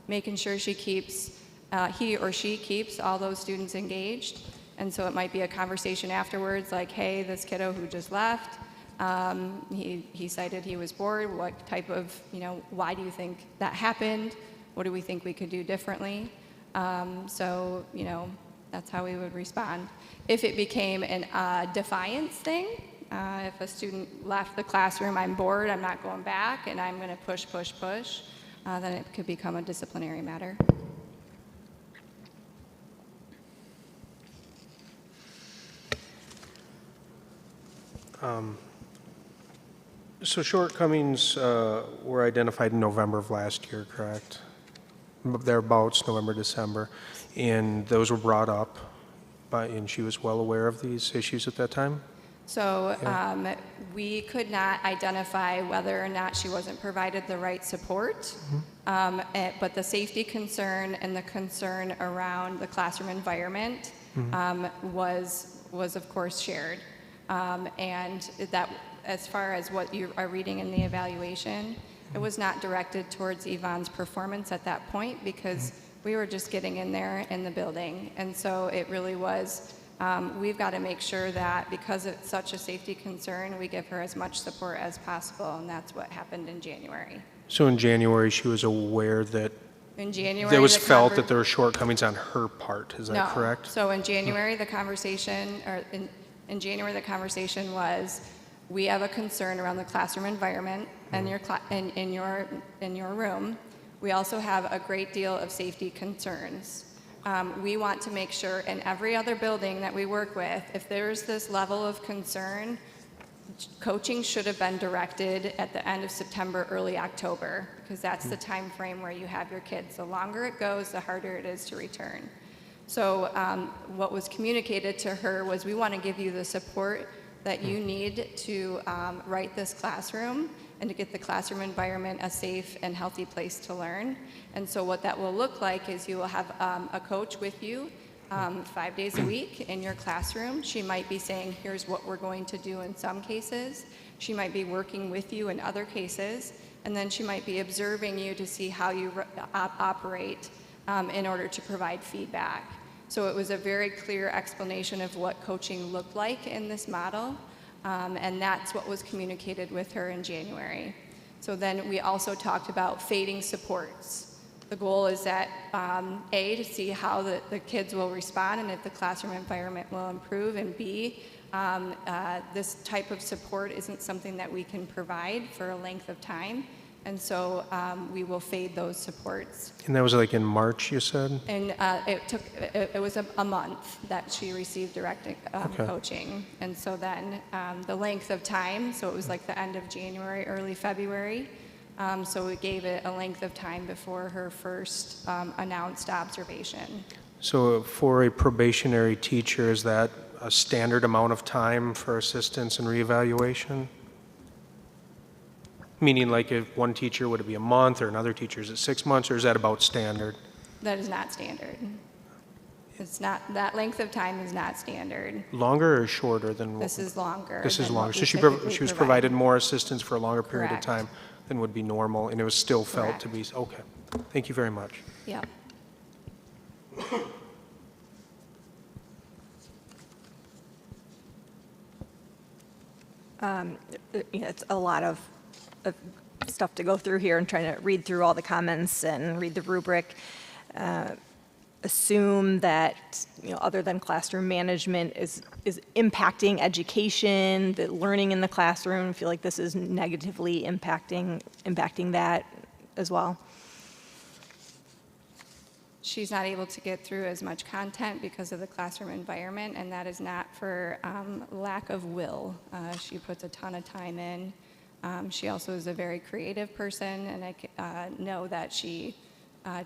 making sure he or she keeps all those students engaged. And so it might be a conversation afterwards like, hey, this kiddo who just left, he cited he was bored. What type of, you know, why do you think that happened? What do we think we could do differently? So, you know, that's how we would respond. If it became a defiance thing, if a student left the classroom, I'm bored, I'm not going back, and I'm going to push, then it could become a disciplinary matter. So shortcomings were identified in November of last year, correct? Thereabouts, November, December. And those were brought up, and she was well aware of these issues at that time? So we could not identify whether or not she wasn't provided the right support, but the safety concern and the concern around the classroom environment was of course shared. And that, as far as what you are reading in the evaluation, it was not directed towards Yvonne's performance at that point because we were just getting in there in the building. And so it really was, we've got to make sure that because it's such a safety concern, we give her as much support as possible, and that's what happened in January. So in January, she was aware that In January, there was felt that there were shortcomings on her part, is that correct? So in January, the conversation, in January, the conversation was, we have a concern around the classroom environment and in your room. We also have a great deal of safety concerns. We want to make sure in every other building that we work with, if there's this level of concern, coaching should have been directed at the end of September, early October, because that's the time frame where you have your kids. The longer it goes, the harder it is to return. So what was communicated to her was, we want to give you the support that you need to write this classroom and to get the classroom environment a safe and healthy place to learn. And so what that will look like is you will have a coach with you 5 days a week in your classroom. She might be saying, here's what we're going to do in some cases. She might be working with you in other cases. And then she might be observing you to see how you operate in order to provide feedback. So it was a very clear explanation of what coaching looked like in this model. And that's what was communicated with her in January. So then we also talked about fading supports. The goal is that, A, to see how the kids will respond and if the classroom environment will improve, and B, this type of support isn't something that we can provide for a length of time, and so we will fade those supports. And that was like in March, you said? And it was a month that she received direct coaching. And so then the length of time, so it was like the end of January, early February. So we gave it a length of time before her first announced observation. So for a probationary teacher, is that a standard amount of time for assistance and reevaluation? Meaning like if one teacher, would it be a month, or another teacher, is it 6 months, or is that about standard? That is not standard. It's not, that length of time is not standard. Longer or shorter than? This is longer. This is than longer. what So we she typically was provide. provided more assistance for a longer period Correct. of time than would be normal, and it was still felt to be, okay. Thank you very much. Yeah. It's a lot of stuff to go through here and trying to read through all the comments and read the rubric. Assume that, other than classroom management is impacting education, the learning in the classroom. I feel like this is negatively impacting that as well. She's not able to get through as much content because of the classroom environment, and that is not for lack of will. She puts a ton of time in. She also is a very creative person, and I know that she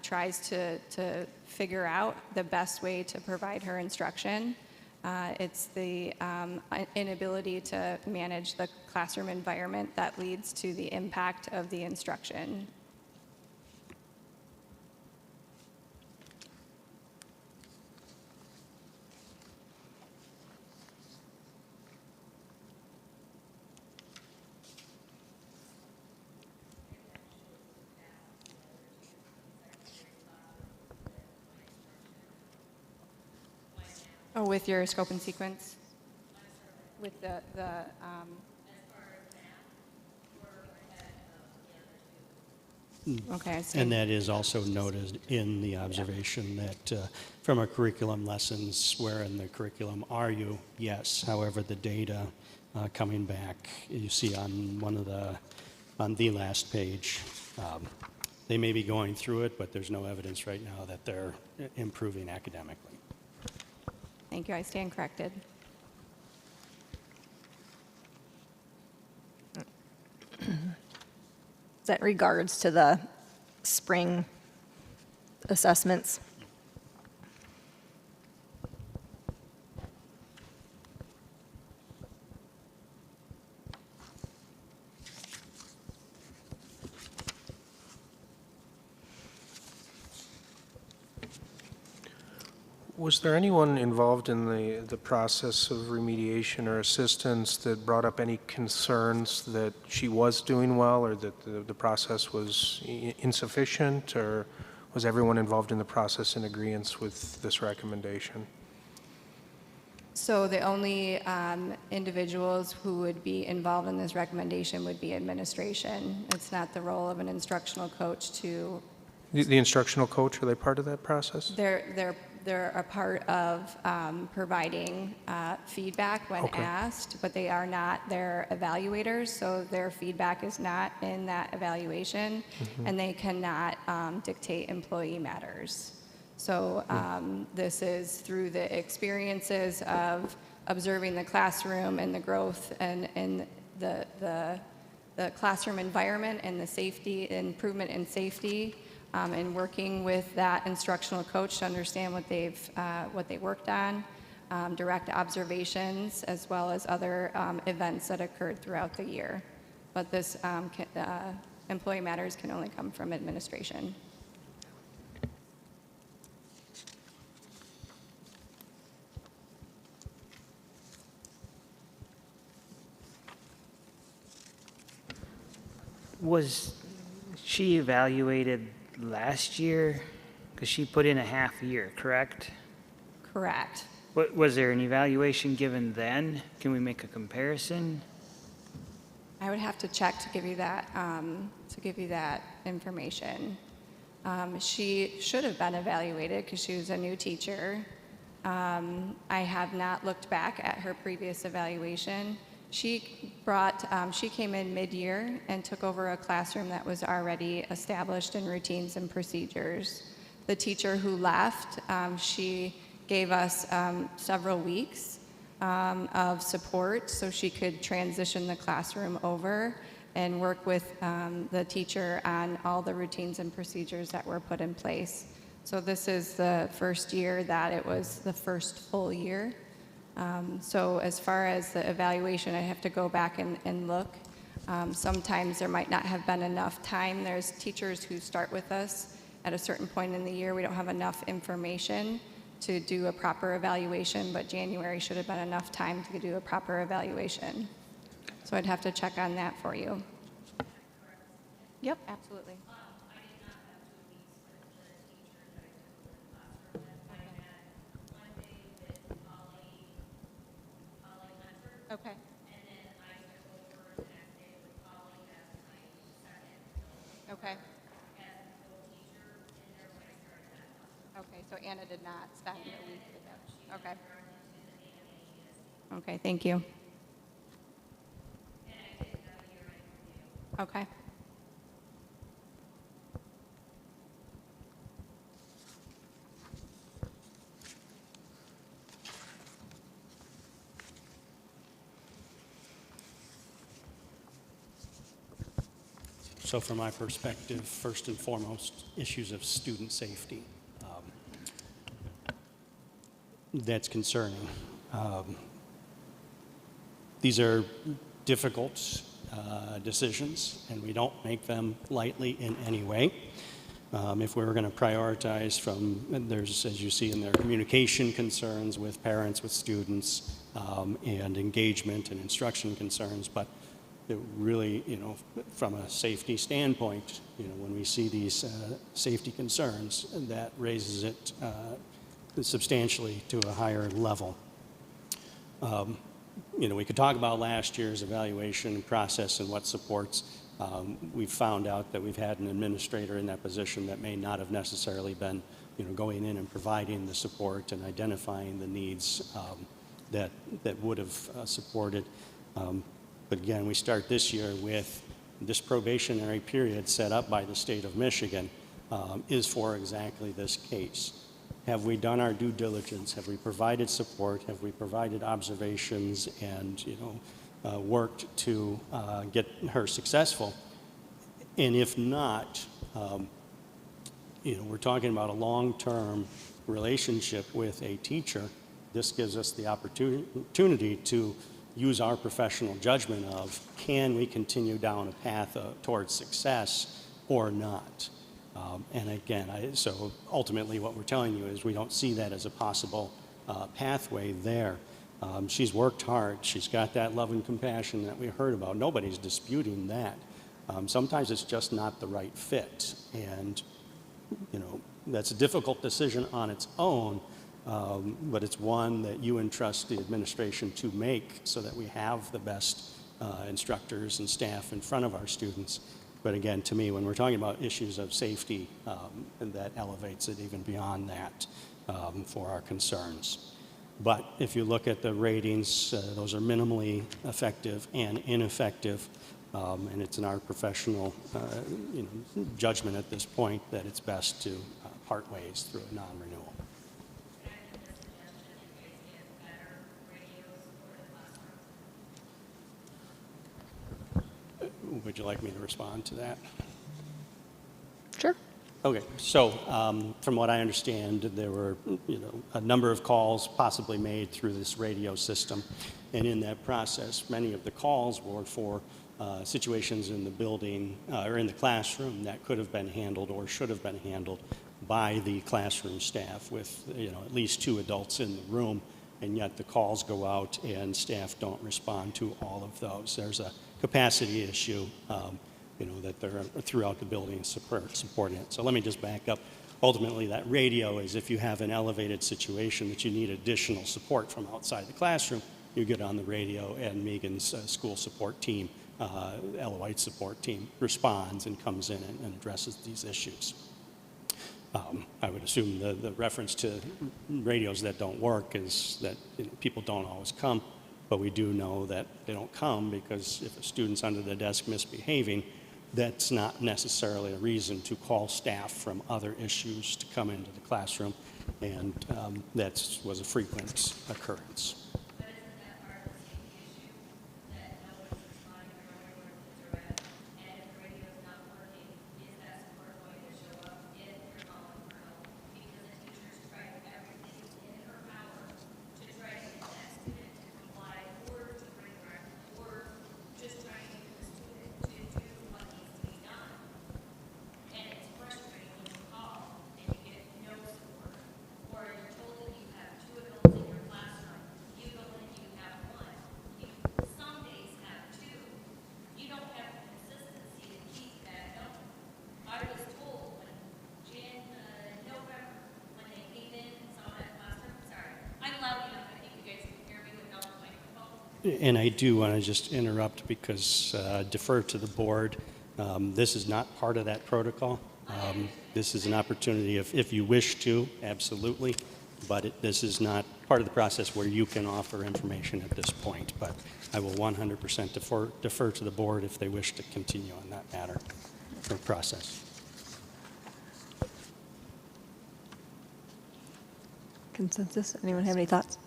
tries to figure out the best way to provide her instruction. It's the inability to manage the classroom environment that leads to the impact of the instruction. Oh, with your scope and sequence? With the okay, I see. And that is also noted in the observation that from a curriculum lessons, where in the curriculum are you? Yes. However, the data coming back, you see on on the last page, they may be going through it, but there's no evidence right now that they're improving academically. Thank you, I stand corrected. Is that in regards to the spring assessments? Was there anyone involved in the process of remediation or assistance that brought up any concerns that she was doing well, or that the process was insufficient, or was everyone involved in the process in agreement with this recommendation? So the only individuals who would be involved in this recommendation would be administration. It's not the role of an instructional coach to... The instructional coach, are they part of that process? They're a part of providing feedback when asked, but they are not their evaluators, so their feedback is not in that evaluation, and they cannot dictate employee matters. So this is through the experiences of observing the classroom and the growth and the classroom environment and the safety, improvement in safety, and working with that instructional coach to understand what they worked on, direct observations, as well as other events that occurred throughout the year. But this employee matters can only come from administration. Was she evaluated last year? Because she put in a half year, correct? Correct. Was there an evaluation given then? Can we make a comparison? I would have to check to give you that information. She should have been evaluated because she was a new teacher. I have not looked back at her previous evaluation. She came in mid-year and took over a classroom that was already established in routines and procedures. The teacher who left, she gave us several weeks of support so she could transition the classroom over and work with the teacher on all the routines and procedures that were put in place. So this is the first year that it was the first full year. So as far as the evaluation, I have to go back and look. Sometimes there might not have been enough time. There's teachers who start with us at a certain point in the year. We don't have enough information to do a proper evaluation, but January should have been enough time to do a proper evaluation. So I'd have to check on that for you. Yep, absolutely. Okay. Okay. Okay, so Anna did not spend a week with them. Okay. Okay, thank you. Okay. So from my perspective, first and foremost, issues of student safety. That's concerning. These are difficult decisions, and we don't make them lightly in any way. If we were going to prioritize there's, as you see in there, communication concerns with parents, with students, and engagement and instruction concerns, but it really, from a safety standpoint, when we see these safety concerns, that raises it substantially to a higher level. We could talk about last year's evaluation process and what supports. We've found out that we've had an administrator in that position that may not have necessarily been, going in and providing the support and identifying the needs that would have supported. But again, we start this year with this probationary period set up by the state of Michigan is for exactly this case. Have we done our due diligence? Have we provided support? Have we provided observations and, worked to get her successful? And if not, we're talking about a long-term relationship with a teacher. This gives us the opportunity to use our professional judgment of, can we continue down a path towards success or not? And again, so ultimately what we're telling you is we don't see that as a possible pathway there. She's worked hard. She's got that love and compassion that we heard about. Nobody's disputing that. Sometimes it's just not the right fit. And, that's a difficult decision on its own, but it's one that you entrust the administration to make so that we have the best instructors and staff in front of our students. But again, to me, when we're talking about issues of safety, that elevates it even beyond that for our concerns. But if you look at the ratings, those are minimally effective and ineffective, and it's in our professional judgment at this point that it's best to part ways through a non-renewal. Would you like me to respond to that? Sure. Okay, so from what I understand, there were a number of calls possibly made through this radio system, and in that process, many of the calls were for situations in the building or in the classroom that could have been handled or should have been handled by the classroom staff with at least 2 adults in the room, and yet the calls go out and staff don't respond to all of those. There's a capacity issue, that they're throughout the building supporting it. So let me just back up. Ultimately, that radio is if you have an elevated situation that you need additional support from outside the classroom, you get on the radio and Megan's school support team, Ella White's support team, responds and comes in and addresses these issues. I would assume the reference to radios that don't work is that people don't always come, but we do know that they don't come because if a student's under the desk misbehaving, that's not necessarily a reason to call staff from other issues to come into the classroom, and that was a frequent occurrence. And I do want to just interrupt because defer to the board. This is not part of that protocol. This is an opportunity if you wish to, absolutely, but this is not part of the process where you can offer information at this point. But I will 100% defer to the board if they wish to continue on that matter or process. Consensus? Anyone have any thoughts?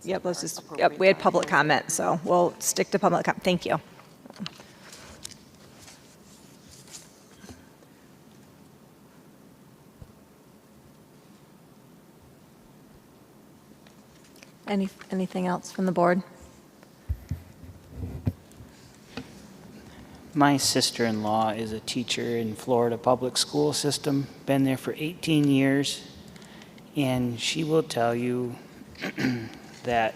Yep, let's just, yep, we had public comment, so we'll stick to public comment. Thank you. Anything else from the board? My sister-in-law is a teacher in Florida public school system, been there for 18 years, and she will tell you that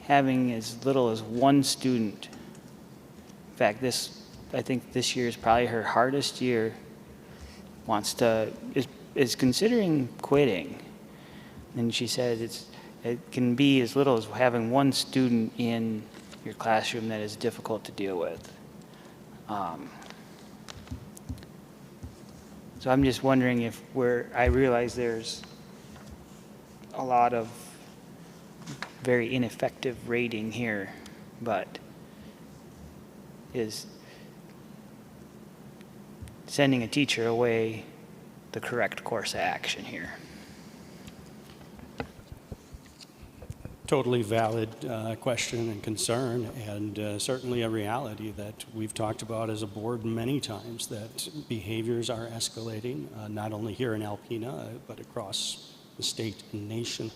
having as little as one student, in fact, I think this year is probably her hardest year, is considering quitting. And she said it can be as little as having one student in your classroom that is difficult to deal with. So I'm just wondering I realize there's a lot of very ineffective rating here, but is sending a teacher away the correct course of action here? Totally valid question and concern, and certainly a reality that we've talked about as a board many times, that behaviors are escalating, not only here in Alpena, but across the state and nation.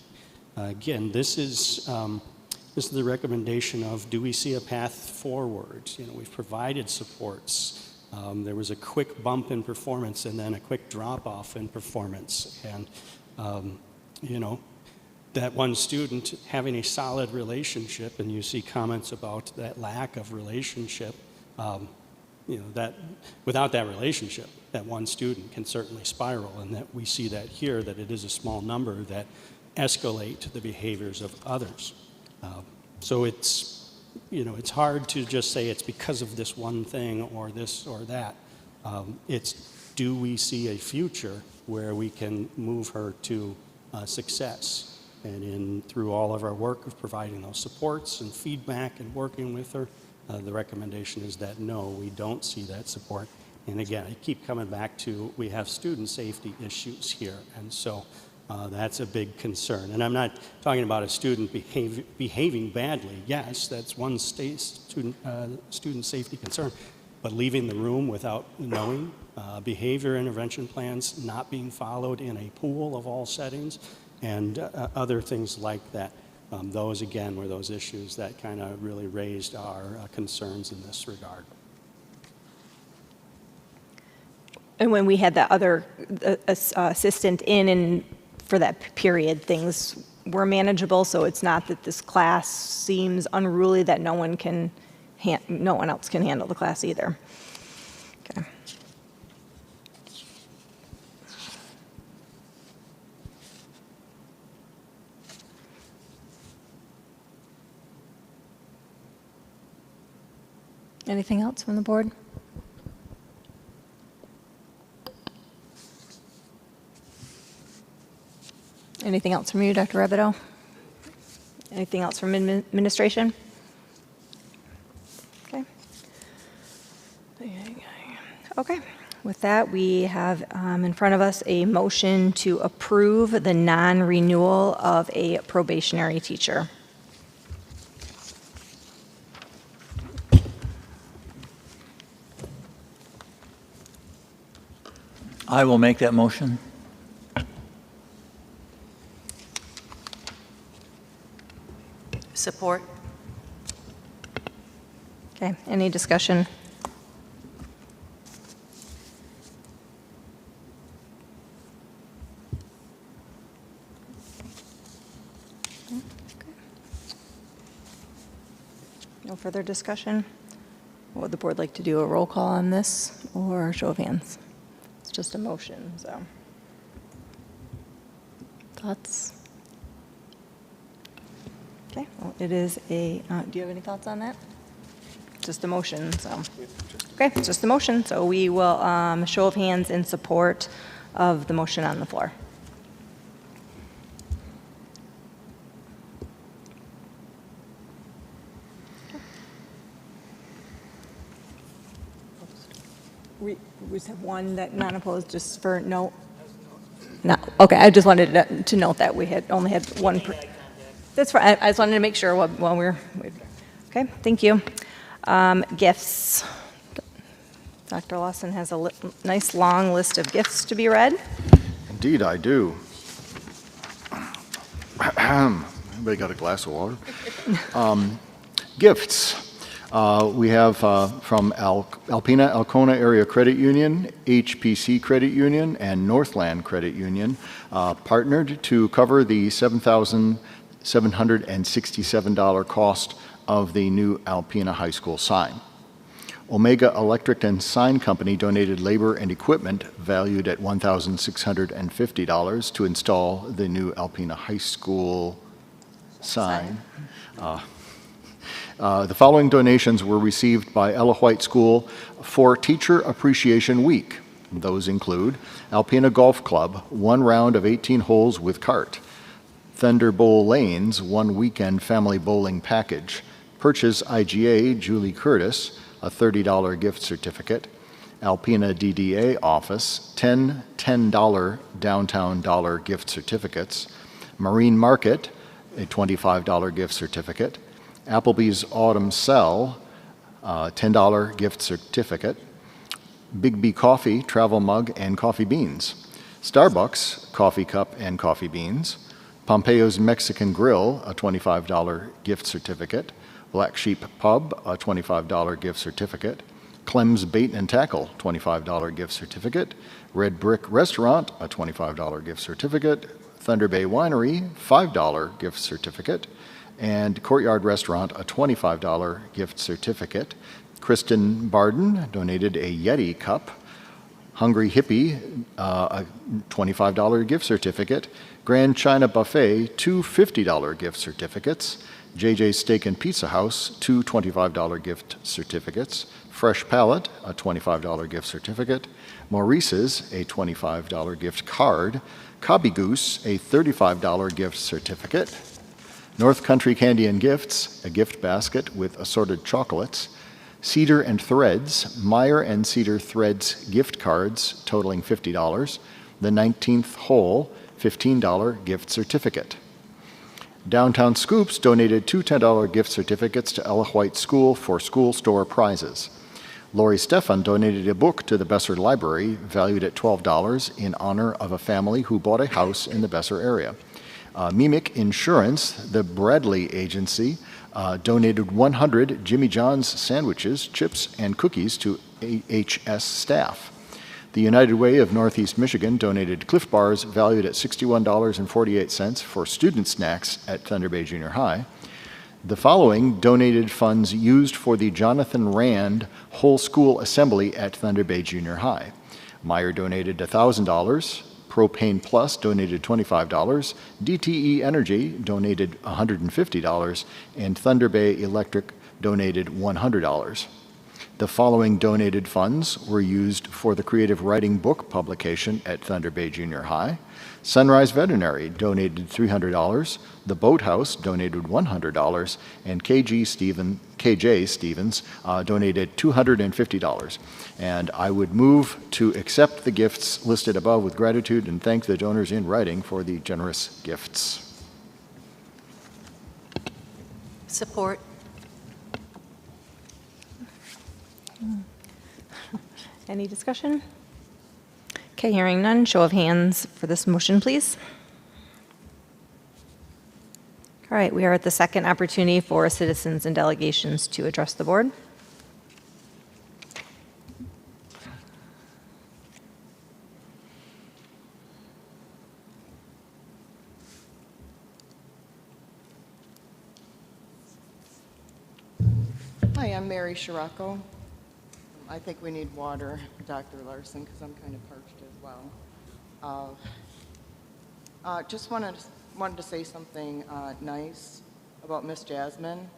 Again, this is the recommendation of, do we see a path forward? We've provided supports. There was a quick bump in performance and then a quick drop off in performance, and that one student having a solid relationship, and you see comments about that lack of relationship, that without that relationship, that one student can certainly spiral, and that we see that here, that it is a small number that escalate the behaviors of others. So it's hard to just say it's because of this one thing or this or that. It's, do we see a future where we can move her to success? And through all of our work of providing those supports and feedback and working with her, the recommendation is that no, we don't see that support. And again, I keep coming back to, we have student safety issues here, and so that's a big concern. And I'm not talking about a student behaving badly. Yes, that's one student safety concern, but leaving the room without knowing, behavior intervention plans not being followed in a pool of all settings, and other things like that. Those, again, were those issues that kind of really raised our concerns in this regard. And when we had that other assistant in and for that period, things were manageable, so it's not that this class seems unruly that no one else can handle the class either. Okay. Anything else from the board? Anything else from you, Dr. Rabideau? Anything else from administration? Okay. Okay. With that, we have in front of us a motion to approve the non-renewal of a probationary teacher. I will make that motion. Support. Okay, any discussion? No further discussion? What would the board like to do, a roll call on this or a show of hands? It's just a motion, so. Thoughts? Okay, well, it is a, do you have any thoughts on that? Just a motion, so. Okay, it's just a motion, so we will, show of hands in support of the motion on the floor. We just have one that non-opposed, just for no. No, okay, I just wanted to note that we had only had one. That's fine, I just wanted to make sure while we're, okay, thank you. Gifts. Dr. Lawson has a nice long list of gifts to be read. Indeed, I do. Anybody got a glass of water? Gifts. We have from Alpena Alcona Area Credit Union, HPC Credit Union, and Northland Credit Union partnered to cover the $7,767 cost of the new Alpena High School sign. Omega Electric and Sign Company donated labor and equipment valued at $1,650 to install the new Alpena High School sign. The following donations were received by Ella White School for Teacher Appreciation Week. Those include Alpena Golf Club, 1 round of 18 holes with cart; Thunder Bowl Lanes, 1 weekend family bowling package; Purchase IGA Julie Curtis, a $30 gift certificate; Alpena DDA Office, 10 $10 downtown dollar gift certificates; Marine Market, a $25 gift certificate; Applebee's Autumn Sell, $10 gift certificate; Big B Coffee travel mug and coffee beans; Starbucks coffee cup and coffee beans; Pompeo's Mexican Grill, a $25 gift certificate; Black Sheep Pub, a $25 gift certificate; Clem's Bait and Tackle, $25 gift certificate; Red Brick Restaurant, a $25 gift certificate; Thunder Bay Winery, $5 gift certificate; and Courtyard Restaurant, a $25 gift certificate. Kristen Barden donated a Yeti cup. Hungry Hippie, a $25 gift certificate. Grand China Buffet, 2 $50 gift certificates. JJ's Steak and Pizza House, 2 $25 gift certificates. Fresh Palette, a $25 gift certificate. Maurice's, a $25 gift card. Cobby Goose, a $35 gift certificate. North Country Candy and Gifts, a gift basket with assorted chocolates. Cedar and Threads, Meyer and Cedar Threads gift cards totaling $50. The 19th Hole, $15 gift certificate. Downtown Scoops donated 2 $10 gift certificates to Ella White School for school store prizes. Lori Stefan donated a book to the Besser Library valued at $12 in honor of a family who bought a house in the Besser area. Mimic Insurance, the Bradley Agency, donated 100 Jimmy John's sandwiches, chips, and cookies to AHS staff. The United Way of Northeast Michigan donated Cliff Bars valued at $61.48 for student snacks at Thunder Bay Junior High. The following donated funds used for the Jonathan Rand Whole School Assembly at Thunder Bay Junior High. Meyer donated $1,000. Propane Plus donated $25, DTE Energy donated $150, and Thunder Bay Electric donated $100. The following donated funds were used for the creative writing book publication at Thunder Bay Junior High. Sunrise Veterinary donated $300, the Boathouse donated $100, and KJ Stevens donated $250. And I would move to accept the gifts listed above with gratitude and thank the donors in writing for the generous gifts. Support. Any discussion? Okay, hearing none, show of hands for this motion, please. All right, we are at the second opportunity for citizens and delegations to address the board. Hi, I'm Mary Scirocco. I think we need water, Dr. Larson, because I'm kind of parched as well. Just wanted to say something nice about Miss Jasmine.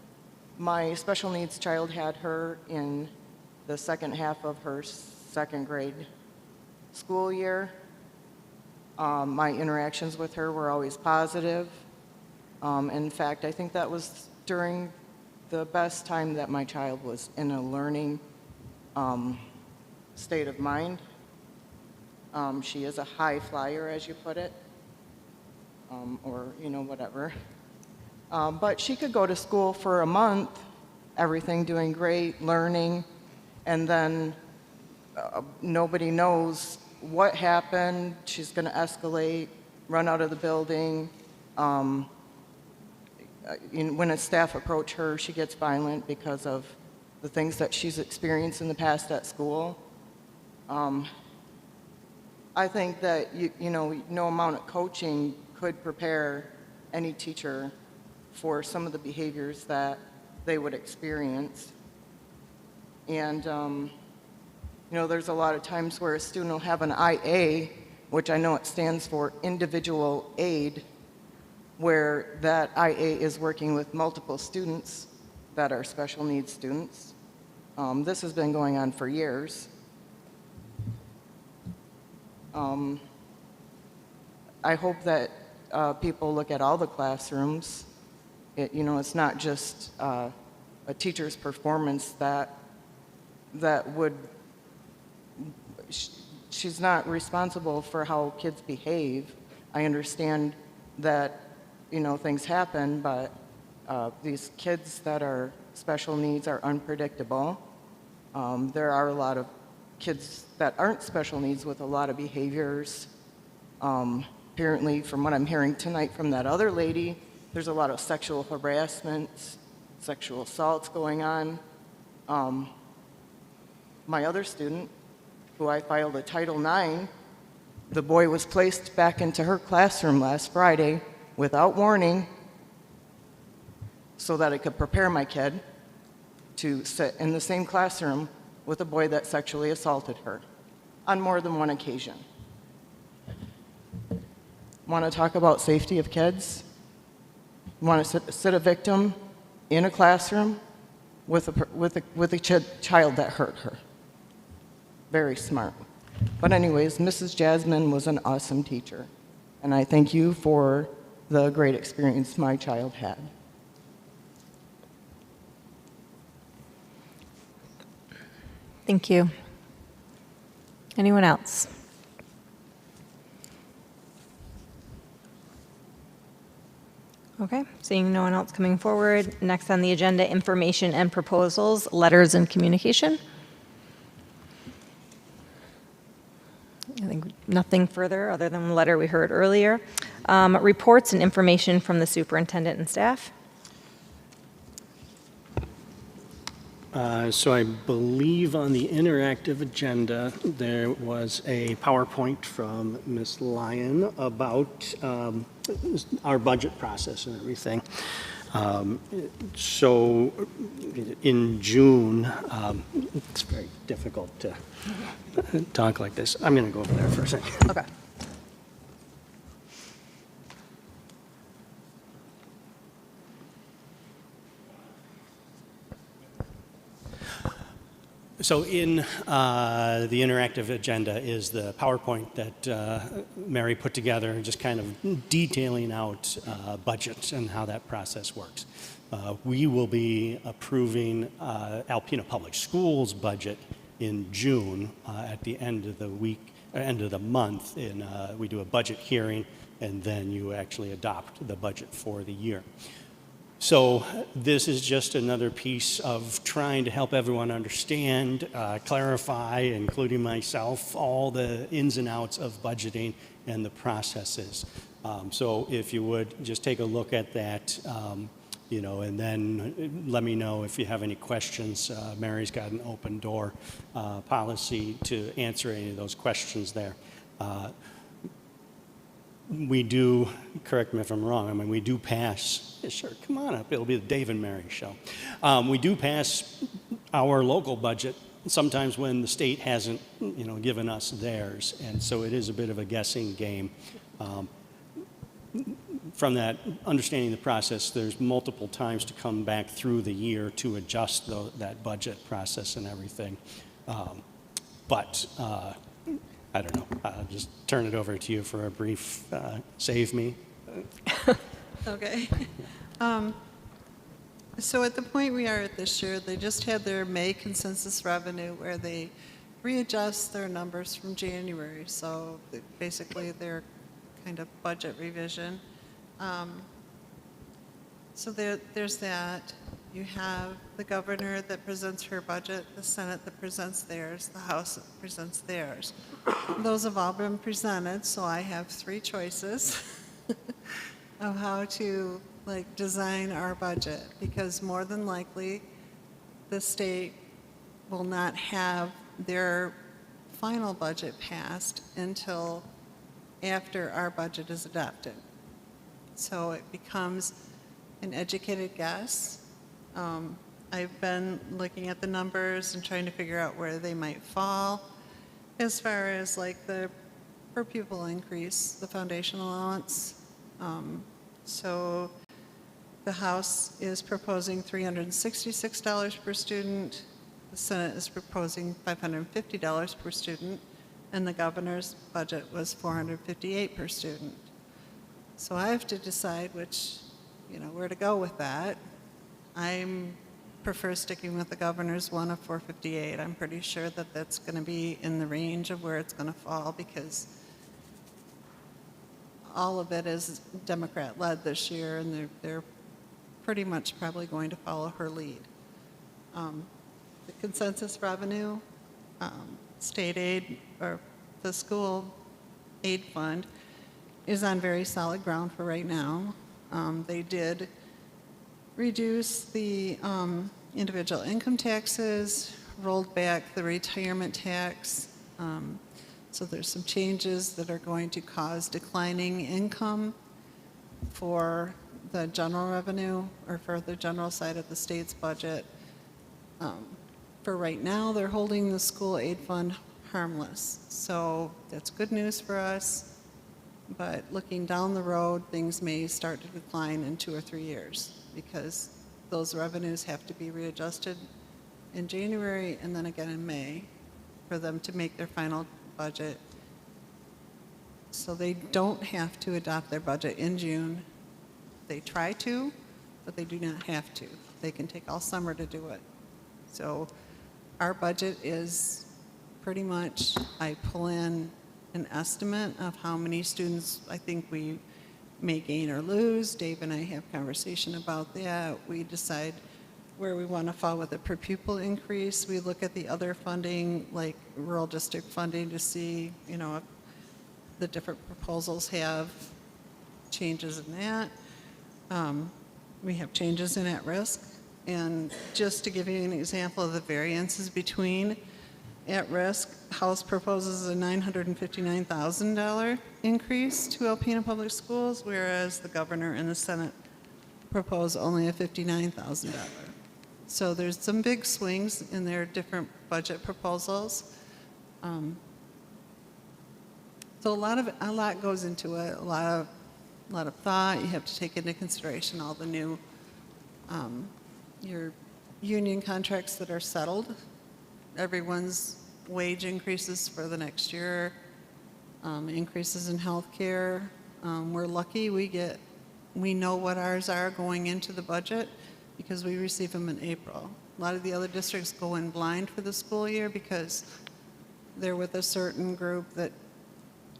My special needs child had her in the second half of her second grade school year. My interactions with her were always positive. In fact, I think that was during the best time that my child was in a learning state of mind. She is a high flyer, as you put it, or, whatever. But she could go to school for a month, everything doing great, learning, and then nobody knows what happened. She's going to escalate, run out of the building. When a staff approach her, she gets violent because of the things that she's experienced in the past at school. I think that no amount of coaching could prepare any teacher for some of the behaviors that they would experience. And there's a lot of times where a student will have an IA, which I know it stands for individual aid, where that IA is working with multiple students that are special needs students. This has been going on for years. I hope that people look at all the classrooms. It's not just a teacher's performance that would, she's not responsible for how kids behave. I understand that, things happen, but these kids that are special needs are unpredictable. There are a lot of kids that aren't special needs with a lot of behaviors. Apparently, from what I'm hearing tonight from that other lady, there's a lot of sexual harassment, sexual assaults going on. My other student, who I filed a Title IX, the boy was placed back into her classroom last Friday without warning so that I could prepare my kid to sit in the same classroom with a boy that sexually assaulted her on more than one occasion. Want to talk about safety of kids? Want to sit a victim in a classroom with a child that hurt her? Very smart. But anyways, Mrs. Jasmine was an awesome teacher, and I thank you for the great experience my child had. Thank you. Anyone else? Okay, seeing no one else coming forward. Next on the agenda, information and proposals, letters and communication. I think nothing further other than the letter we heard earlier. Reports and information from the superintendent and staff. So I believe on the interactive agenda, there was a PowerPoint from Ms. Lyon about our budget process and everything. So in June, it's very difficult to talk like this. I'm going to go over there for a second. Okay. So in the interactive agenda is the PowerPoint that Mary put together, just kind of detailing out budgets and how that process works. We will be approving Alpena Public Schools budget in June at the end of the week, end of the month. We do a budget hearing, and then you actually adopt the budget for the year. So this is just another piece of trying to help everyone understand, clarify, including myself, all the ins and outs of budgeting and the processes. So if you would just take a look at that, you know, and then let me know if you have any questions. Mary's got an open door policy to answer any of those questions there. We do, correct me if I'm wrong, I mean, we do pass, yeah, sure, come on up, it'll be the Dave and Mary show. We do pass our local budget sometimes when the state hasn't, you know, given us theirs, and so it is a bit of a guessing game. From that, understanding the process, there's multiple times to come back through the year to adjust that budget process and everything. I don't know, I'll just turn it over to you for a brief save me. Okay. So at the point we are at this year, they just had their May consensus revenue where they readjust their numbers from January. So basically their kind of budget revision. So there's that. You have the governor that presents her budget, the Senate that presents theirs, the House that presents theirs. Those have all been presented, so I have three choices of how to design our budget, because more than likely the state will not have their final budget passed until after our budget is adopted. So it becomes an educated guess. I've been looking at the numbers and trying to figure out where they might fall as far as the per pupil increase, the foundation allowance. So the House is proposing $366 per student, the Senate is proposing $550 per student, and the governor's budget was $458 per student. So I have to decide where to go with that. I prefer sticking with the governor's one of 458. I'm pretty sure that that's going to be in the range of where it's going to fall, because all of it is Democrat-led this year, and they're pretty much probably going to follow her lead. The consensus revenue, state aid, or the school aid fund, is on very solid ground for right now. They did reduce the individual income taxes, rolled back the retirement tax. So there's some changes that are going to cause declining income for the general revenue, or for the general side of the state's budget. For right now, they're holding the school aid fund harmless. So that's good news for us. But looking down the road, things may start to decline in 2 or 3 years, because those revenues have to be readjusted in January and then again in May for them to make their final budget. So they don't have to adopt their budget in June. They try to, but they do not have to. They can take all summer to do it. So our budget is pretty much, I pull in an estimate of how many students I think we may gain or lose. Dave and I have conversation about that. We decide where we want to fall with a per pupil increase. We look at the other funding, like rural district funding, to see, if the different proposals have changes in that. We have changes in at risk. And just to give you an example of the variances between at risk, House proposes a $959,000 increase to Alpena Public Schools, whereas the governor and the Senate propose only a $59,000. So there's some big swings in their different budget proposals. So a lot goes into it, a lot of thought. You have to take into consideration all the new your union contracts that are settled everyone's wage increases for the next year, increases in healthcare. We're lucky we know what ours are going into the budget because we receive them in April. A lot of the other districts go in blind for the school year because they're with a certain group that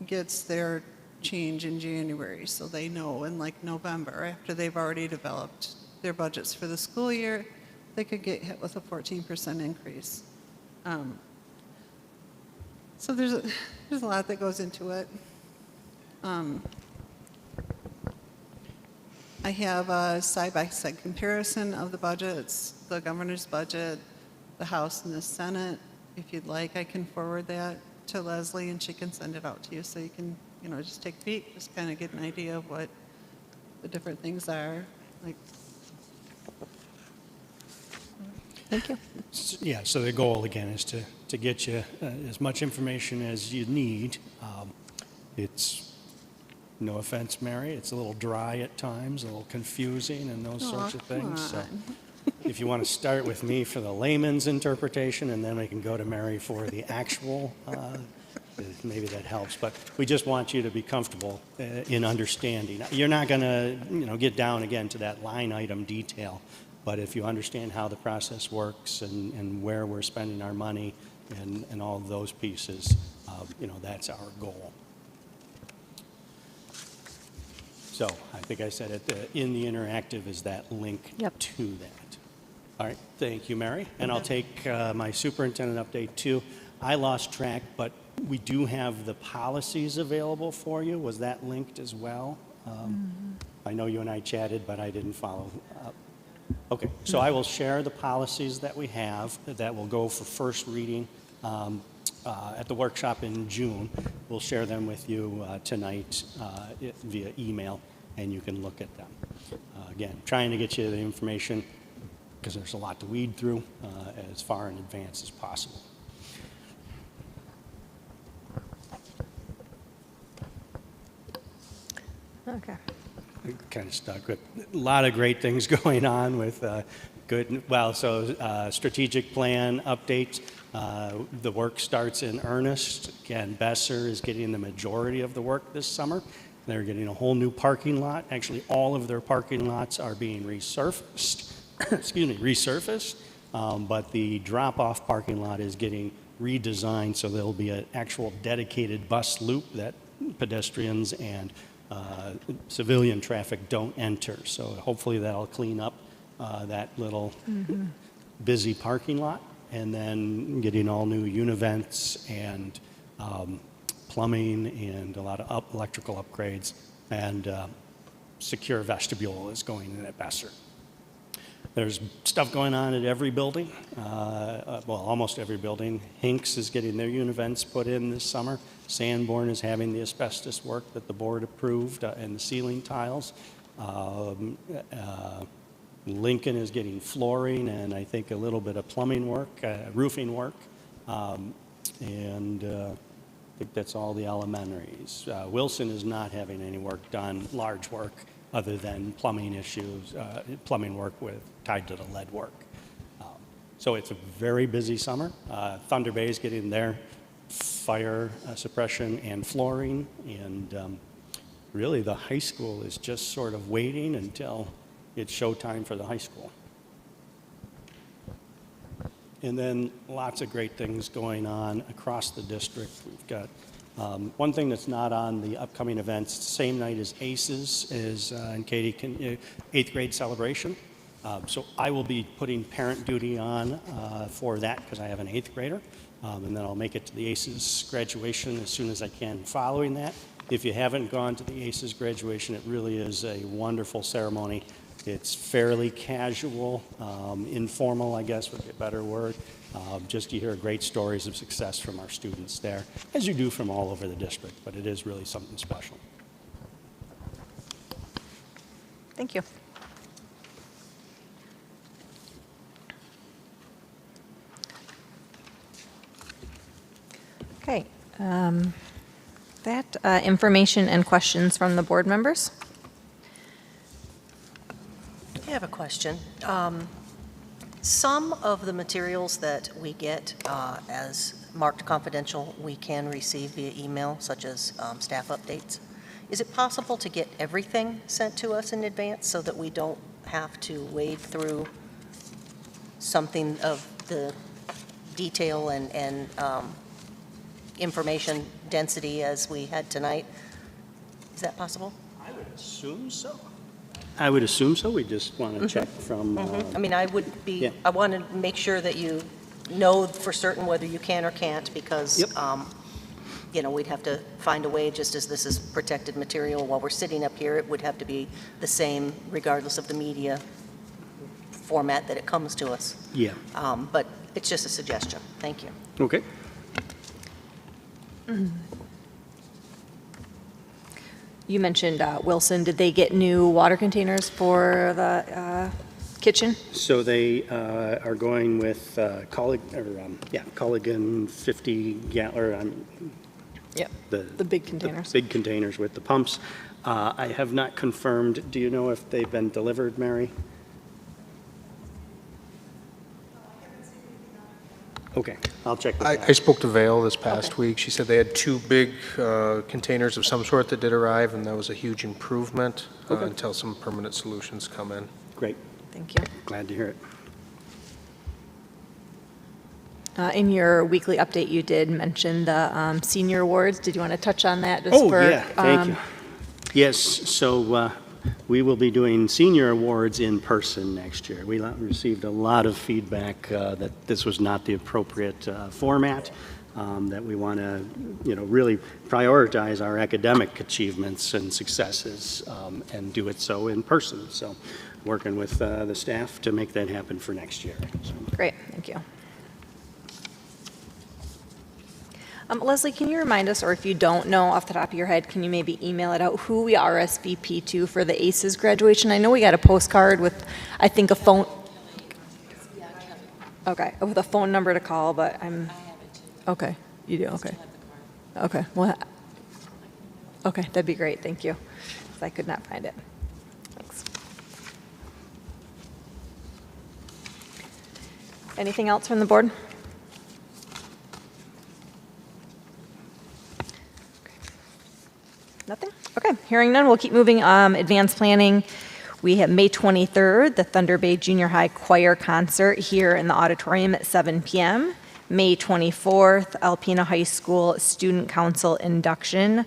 gets their change in January, so they know in like November, after they've already developed their budgets for the school year, they could get hit with a 14% increase. So there's a lot that goes into it. I have a side-by-side comparison of the budgets, the governor's budget, the House and the Senate. If you'd like, I can forward that to Leslie and she can send it out to you so you can, just take a peek, just kind of get an idea of what the different things are. Like, Thank you. Yeah, so the goal, again, is to get you as much information as you need. It's, no offense, Mary, it's a little dry at times, a little confusing and those sorts of things. So if you want to start with me for the layman's interpretation, and then we can go to Mary for the actual, maybe that helps. But we just want you to be comfortable in understanding. You're not going to, get down again to that line item detail. But if you understand how the process works and where we're spending our money and all of those pieces, that's our goal. So I think I said it, in the interactive is that link to that. All right, thank you, Mary. And I'll take my superintendent update too. I lost track, but we do have the policies available for you. Was that linked as well? I know you and I chatted, but I didn't follow up. Okay, so I will share the policies that we have that will go for first reading at the workshop in June. We'll share them with you tonight via email, and you can look at them. Again, trying to get you the information because there's a lot to weed through as far in advance as possible. Okay. Kind of stuck with a lot of great things going on with strategic plan updates. The work starts in earnest. Again, Besser is getting the majority of the work this summer. They're getting a whole new parking lot. Actually, all of their parking lots are being resurfaced. Resurfaced. But the drop-off parking lot is getting redesigned, so there'll be an actual dedicated bus loop that pedestrians and civilian traffic don't enter. So hopefully that'll clean up that little busy parking lot, and then getting all new univents and plumbing and a lot of electrical upgrades, and secure vestibule is going in at Besser. There's stuff going on at every building, almost every building. Hinks is getting their univents put in this summer. Sanborn is having the asbestos work that the board approved and the ceiling tiles. Lincoln is getting flooring and I think a little bit of plumbing work, roofing work. I think that's all the elementaries. Wilson is not having any work done, large work, other than plumbing issues, plumbing work tied to the lead work. So it's a very busy summer. Thunder Bay is getting their fire suppression and flooring, and really the high school is just sort of waiting until it's showtime for the high school. And then lots of great things going on across the district. We've got one thing that's not on the upcoming events, same night as ACES, is, and Katie can, 8th grade celebration. So I will be putting parent duty on for that because I have an 8th grader. And then I'll make it to the ACES graduation as soon as I can following that. If you haven't gone to the ACES graduation, it really is a wonderful ceremony. It's fairly casual, informal, I guess would be a better word. Just you hear great stories of success from our students there, as you do from all over the district, but it is really something special. Thank you. Okay. Information and questions from the board members? I have a question. Some of the materials that we get as marked confidential, we can receive via email, such as staff updates. Is it possible to get everything sent to us in advance so that we don't have to wade through something of the detail and information density as we had tonight? Is that possible? I would assume so. I would assume so. We just want to check from... I mean, I would be, yeah. I want to make sure that you know for certain whether you can or can't, because, Yep. you know, we'd have to find a way, just as this is protected material, while we're sitting up here, it would have to be the same regardless of the media format that it comes to us. Yeah. But it's just a suggestion. Thank you. Okay. You mentioned Wilson. Did they get new water containers for the kitchen? So they are going with Culligan 50 gallon. Yep. The big containers. The big containers with the pumps. I have not confirmed. Do you know if they've been delivered, Mary? Okay, I'll check with that. I spoke to Vale this past week. She said they had 2 big containers of some sort that did arrive, and that was a huge improvement until some permanent solutions come in. Great. Thank you. Glad to hear it. In your weekly update, you did mention the senior awards. Did you want to touch on that? Yeah, thank you. Yes, so we will be doing senior awards in person next year. We received a lot of feedback that this was not the appropriate format, that we want to, really prioritize our academic achievements and successes and do it so in person. So working with the staff to make that happen for next year. So. Great, thank you. Leslie, can you remind us, or if you don't know off the top of your head, can you maybe email it out, who we RSVP to for the ACES graduation? I know we got a postcard with, I think, a phone. Okay, with a phone number to call, but I'm. Okay, you do, okay. Okay, well, okay, that'd be great, thank you. 'Cause I could not find it. Thanks. Anything else from the board? Nothing? Okay, hearing none, we'll keep moving. Advanced planning, we have May 23rd, the Thunder Bay Junior High Choir Concert here in the auditorium at 7 p.m. May 24th, Alpena High School Student Council Induction,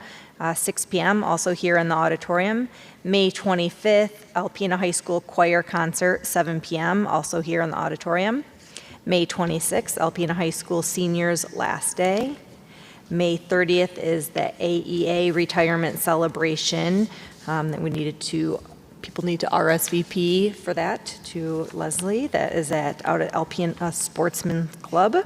6 p.m., also here in the auditorium. May 25th, Alpena High School Choir Concert, 7 p.m., also here in the auditorium. May 26th, Alpena High School Seniors Last Day. May 30th is the AEA retirement celebration that people need to RSVP for that to Leslie. That is out at Alpena Sportsman Club.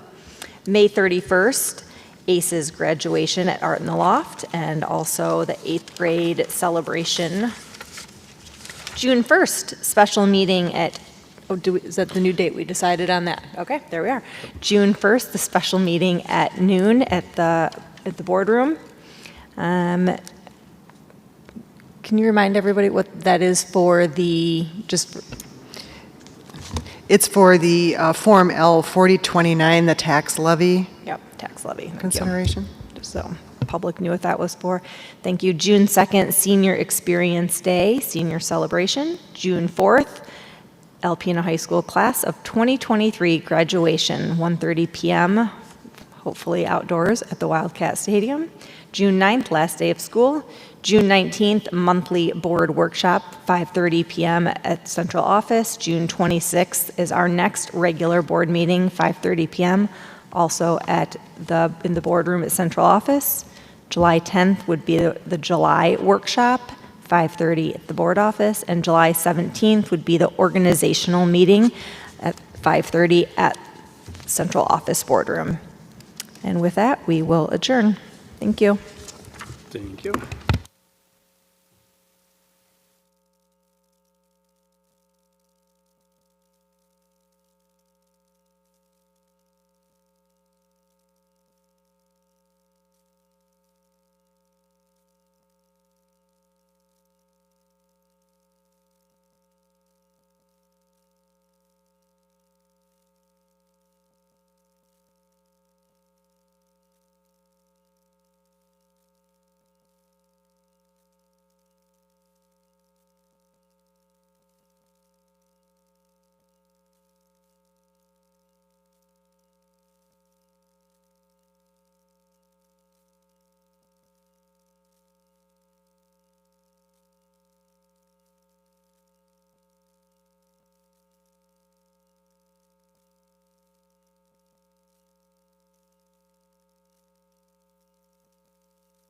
May 31st, ACES graduation at Art in the Loft, and also the 8th grade celebration. June 1st, special meeting at is that the new date we decided on that? Okay, there we are. June 1st, the special meeting at noon at the boardroom. Can you remind everybody what that is for It's for the Form L 4029, the tax levy. Yep, tax levy. Consideration. Just so the public knew what that was for. Thank you. June 2nd, Senior Experience Day, Senior Celebration. June 4th, Alpena High School Class of 2023 graduation, 1:30 p.m., hopefully outdoors at the Wildcat Stadium. June 9th, last day of school. June 19th, monthly board workshop, 5:30 p.m. at central office. June 26th is our next regular board meeting, 5:30 p.m., also in the boardroom at central office. July 10th would be the July workshop, 5:30 at the board office, and July 17th would be the organizational meeting at 5:30 at central office boardroom. And with that, we will adjourn. Thank you. Thank you.